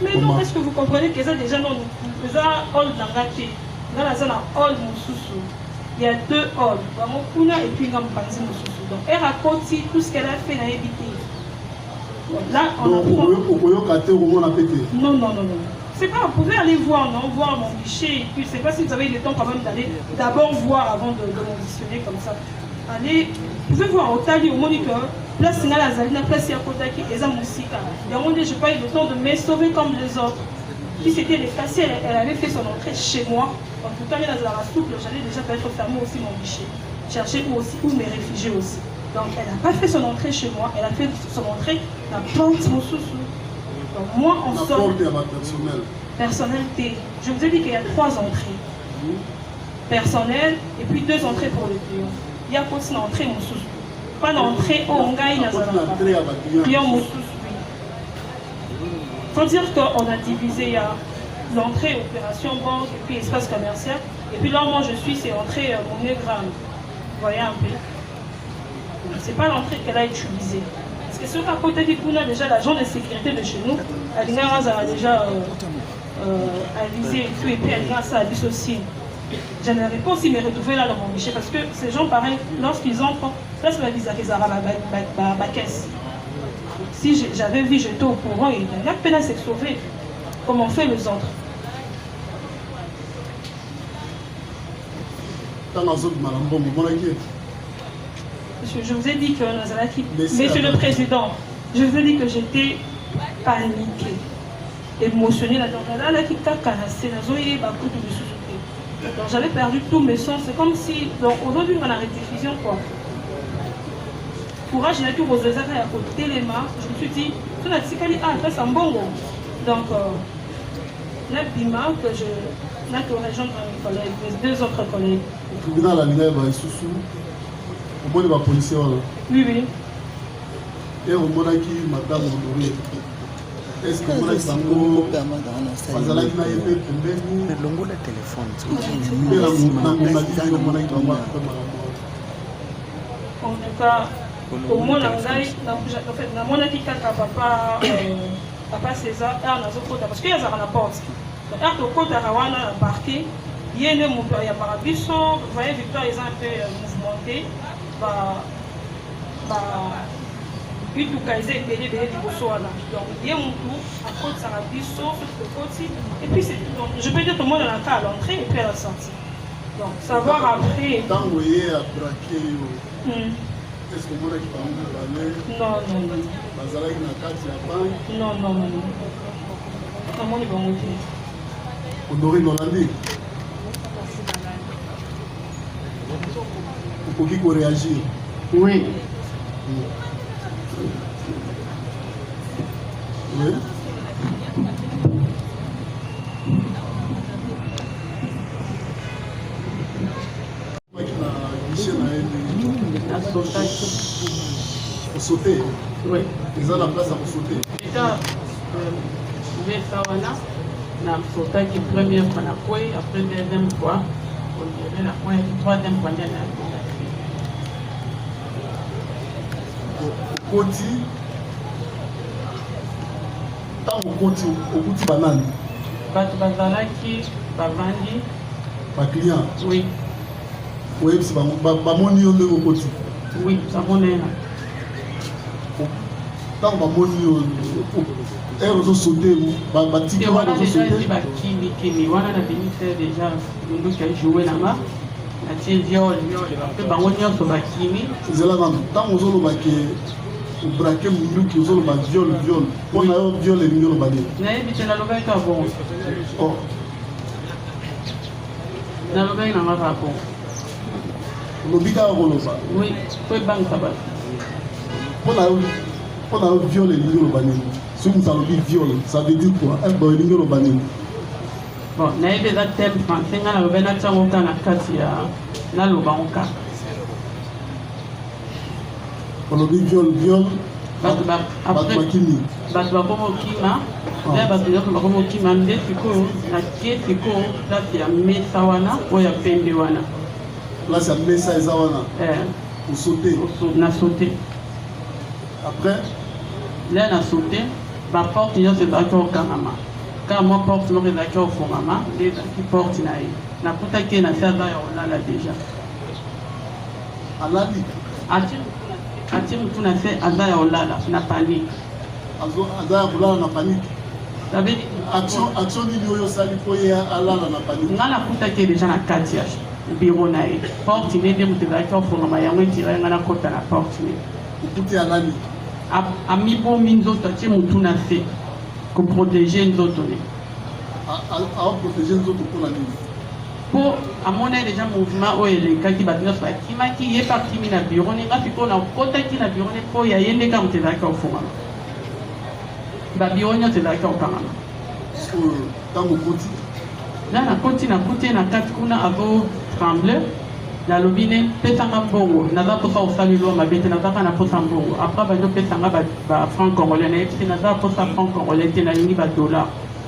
mais non, est-ce que vous comprenez que ça déjà non, nous faisons hall d'angati, dans la zone hall Moussousou. Il y a deux halls, Kuna et puis Gampanzi Moussousou. Donc elle raconte tout ce qu'elle a fait dans l'évité. Là, on non, non, non, non. C'est pas, vous pouvez aller voir, non, voir mon guichet, et puis c'est pas si vous avez le temps quand même d'aller d'abord voir avant de m'auditionner comme ça. Allez, vous pouvez voir au tali, au moniteur, place Sina la Zalina, place Yakotaki, et ça Moussika. Et on dit, je n'ai pas eu le temps de me sauver comme les autres. Si c'était les cassés, elle avait fait son entrée chez moi. En tout cas, dans la souple, j'allais déjà peut-être fermer aussi mon guichet. Chercher où me réfugier aussi. Donc, elle n'a pas fait son entrée chez moi, elle a fait son entrée dans la porte Moussoussou. Donc, moi, en sort. Personnalité. Je vous ai dit qu'il y a 3 entrées. Personnel et puis 2 entrées pour le client. Il y a pas une entrée Moussoussou. Pas d'entrée au Ngaï Nazaraka. Client Moussoussou. Il faut dire qu'on a divisé, il y a l'entrée opération banque et puis espace commercial. Et puis là, moi, je suis, c'est entrée monnaie gramme. Vous voyez un peu. C'est pas l'entrée qu'elle a utilisée. Parce que sur la côté du Kuna, déjà l'agent de sécurité de chez nous, Alina a déjà avisé et tout, et puis Alina ça a dit aussi. j'ai la réponse, ils me retrouvaient là dans mon guichet parce que ces gens, pareil, lorsqu'ils entrent, presque la visa qu'ils auront ma caisse. Si j'avais vu, j'étais au courant, il y a peine à se sauver, comme on fait les autres. Monsieur, je vous ai dit que Monsieur le Président, je vous ai dit que j'étais paniquée, émotionnée là-dedans. Donc j'avais perdu tous mes sens. C'est comme si, donc aujourd'hui on a rectification quoi. Courage, il a tout posé ça à côté les mains. Je me suis dit, tout la ticali ah ça c'est bon. Donc la bima que je n'a que rejoindre mes collègues, mes deux autres collègues. Le tribunal a lié bah sous au moins les policiers. Oui oui. Et au moins qui madame Honoré. Est-ce que vous avez sango bazala qui n'a été pembeni le longo la téléphone en tout cas au moins la ngai en fait na mona ki kaka papa papa César na zokota parce que ya za na porte donc to kota rawana embarqué yene moto ya parabiso vous voyez Victoire ils ont un peu mouvementé puis tout cas, ils ont été donc il y a mon tour, à côté ça a biseau, et puis c'est donc je peux dire que moi dans la cas à l'entrée et puis à la sortie. Donc savoir après. Quand vous voyez à braquer, est-ce que moi qui parle non non non. Bazala qui n'a pas de banque. Non non non. Comment ils vont monter? Honoré Nolandi. Vous pouvez réagir. Oui. Oui. Pour sauter. Oui. Ils ont la place à sauter. Mais ça on a sauté qui première fois la fois, après deuxième fois, on dirait la fois, troisième fois Koti, tant au Koti banane. Bazalaki, Bavandi. Ma client. Oui. Oui, c'est Bamoni au Koti. Oui, ça m'en est là. Tant Bamoni elle a sauté, Batiki. On a déjà dit Kimi, on a déjà nous qui a joué là-bas. C'est viol, c'est là tant aux autres qui braquer mon qui aux autres viol. On a viol et nous balé. Na bon. Oh. Na loba ina ma bon. Lobika roloba. Oui, foi banque ça va. On a viol et nous balé. Si vous avez viol, ça veut dire quoi? Un boy nous balé. Bon, na ibe za thème français ngana loba na tsango kana kati ya na loba onka. On a viol. Après makini. Bato bakomo kima. Là bato nyoko bakomo kima nde siko na kie siko là ya mesa wana oya pende wana. Là c'est mesa ezawana. Pour sauter. Na sauter. Après là na sauter, ba porte yo c'est d'accord kanama. Quand moi porte no d'accord fo mama, les qui porte na yi. Na puta ke na faire là on là déjà. Alali. Ati mtu na fait adaya olala na panique. Adaya olala na panique. Ça veut dire action ni yo sali ko ya alala na panique. Ngala puta ke déjà na kati ya bureau na yi. Porte ni de mtu d'accord fo mama yango tira ngala kota na porte ni. Puti alali. Ami bon minzoto ati mtu na fait pour protéger nzoto ni. A protéger nzoto pour la nuit. Pour à mon avis déjà mouvement où il est qui battre sur qui m'a qui est parti mina bureau ni ngapi ko na kota qui na bureau ni po ya yende kam te d'accord fo mama. Ba bureau ni te d'accord kama. Tango koti. Là na koti na kote na kat kuna avo tremble. La lobine pesa mbongo na za posa usali lo mabete na za kana posa mbongo. Après ba ndo pesa ba franc congolais na epsi na za posa franc congolais te na yini ba dollar.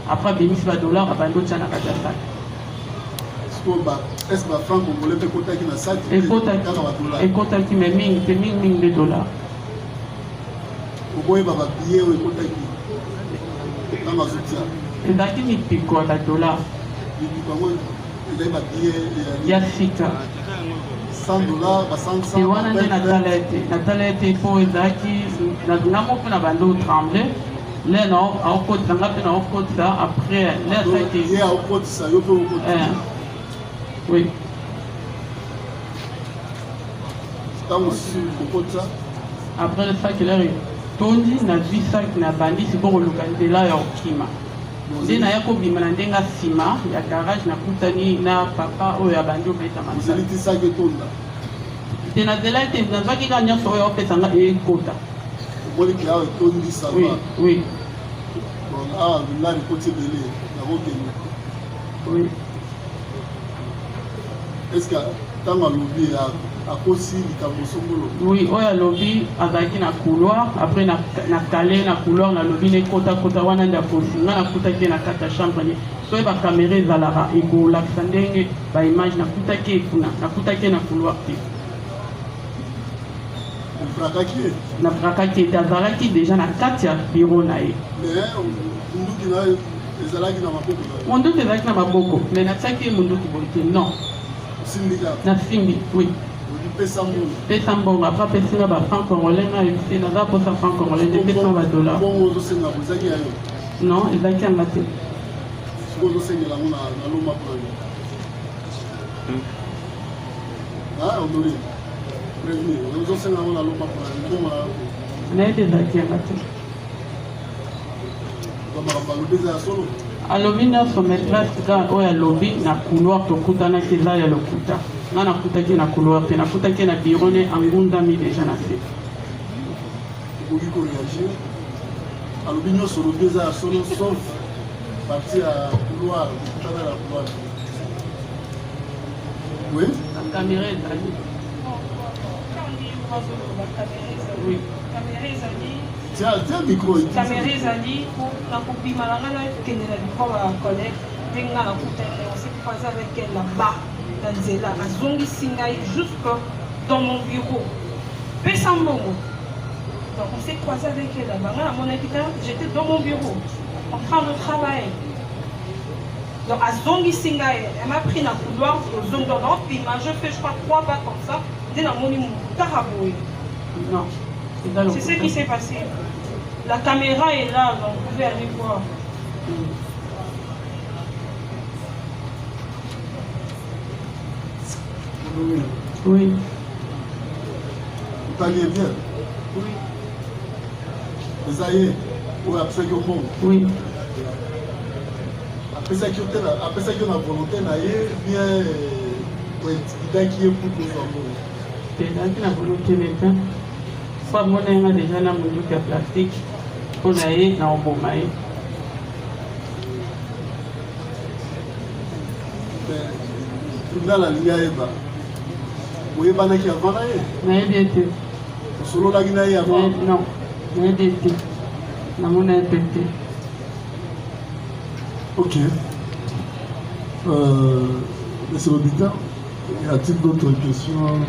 Après bémis ba dollar ba ndo tchana ka jasa. Est-ce que la franc congolais peut compter qui n'a ça et compter qui met ming de dollars. Vous voyez ma billet ou compter qui dans ma soutien. Et d'accord ni pico la dollar. ya sika 100 dollars, ba 500. Et wana nde natala ete mpo ezalaki namo mpe na bando tremble le aokotisa nga mpe naokotisa après le asaki ye aokotisa yo mpe okotisa. Oui. Ntango si okotisa après le sac elere tondi na zwi sac na bandi siko koluka nzela ya kokima nde naya kobima na ndenge nsima ya garage nakutani na papa oyo abandi obeta masalitisaki etonda te nazela ete nazwaki kaka nyonso oyo aopesanga ekota omoniki awa etondi sava. Oui. Awa bilari ekoti ebele nakokende. Est-ce que ntango alobi akosi likambo songolo? Oui, oyo alobi azalaki na couloir après na kale na couloir nalobi nekota wana nde akosi nga nakutaki na kati ya chambre ye soki bakamera ezalaka ekolakisa ndenge baimage nakutaki ekuna nakutaki na couloir te nabrakaki ete azalaki deja na kati ya biro na ye monduki ezalaki na maboko me natiaki ye monduki boye te non nasimbi oui pesa mbongo apres apesinga bafranc congolais nga yebise naza posa franc congolais nde pesa badollar non ezalaki yanga te nayebi ezalaki yanga te alobi nyonso maîtresse ga oyo alobi na couloir tokutanaki eza ya lokuta nga nakutaki na couloir te nakutaki na biro ne angundami deja na se okoki koreagir alobi nyonso olobi eza ya solo sauf parti ya couloir okutana na couloir. Oui? La caméra ezali oui. Tiens, micro. Caméra ezali na kopima na nga na ekende na bikro ya collègue ndenge nga nakutani on s'est croisé avec elle là-bas dans nzela azongisi ngai jusque dans mon bureau pesa mbongo donc on s'est croisé avec elle là-bas nga namonaki ta j'étais dans mon bureau en train de travailler donc azongisi ngai elle m'a pris na couloir ozongi donc naopima je fais je crois 3 pas comme ça nde namoni motaka boye non. C'est ce qui s'est passé. La caméra est là, donc vous pouvez aller voir. Oui. Vous parliez bien? Oui. Les aïeux, ou après que bon? Oui. Après ça, qui a la volonté, bien, pour être qui est pour nous avoir. C'est là que la volonté n'est pas. Soit mon a déjà la monduki ya plastique mpo na ye na oboma ye nga nalingi ayeba oyebanaki avant na ye nayebi ete osololaki na ye avant non nayebi ete namona ye mpe te. Ok. Monsieur l'auditeur, y a-t-il d'autres questions?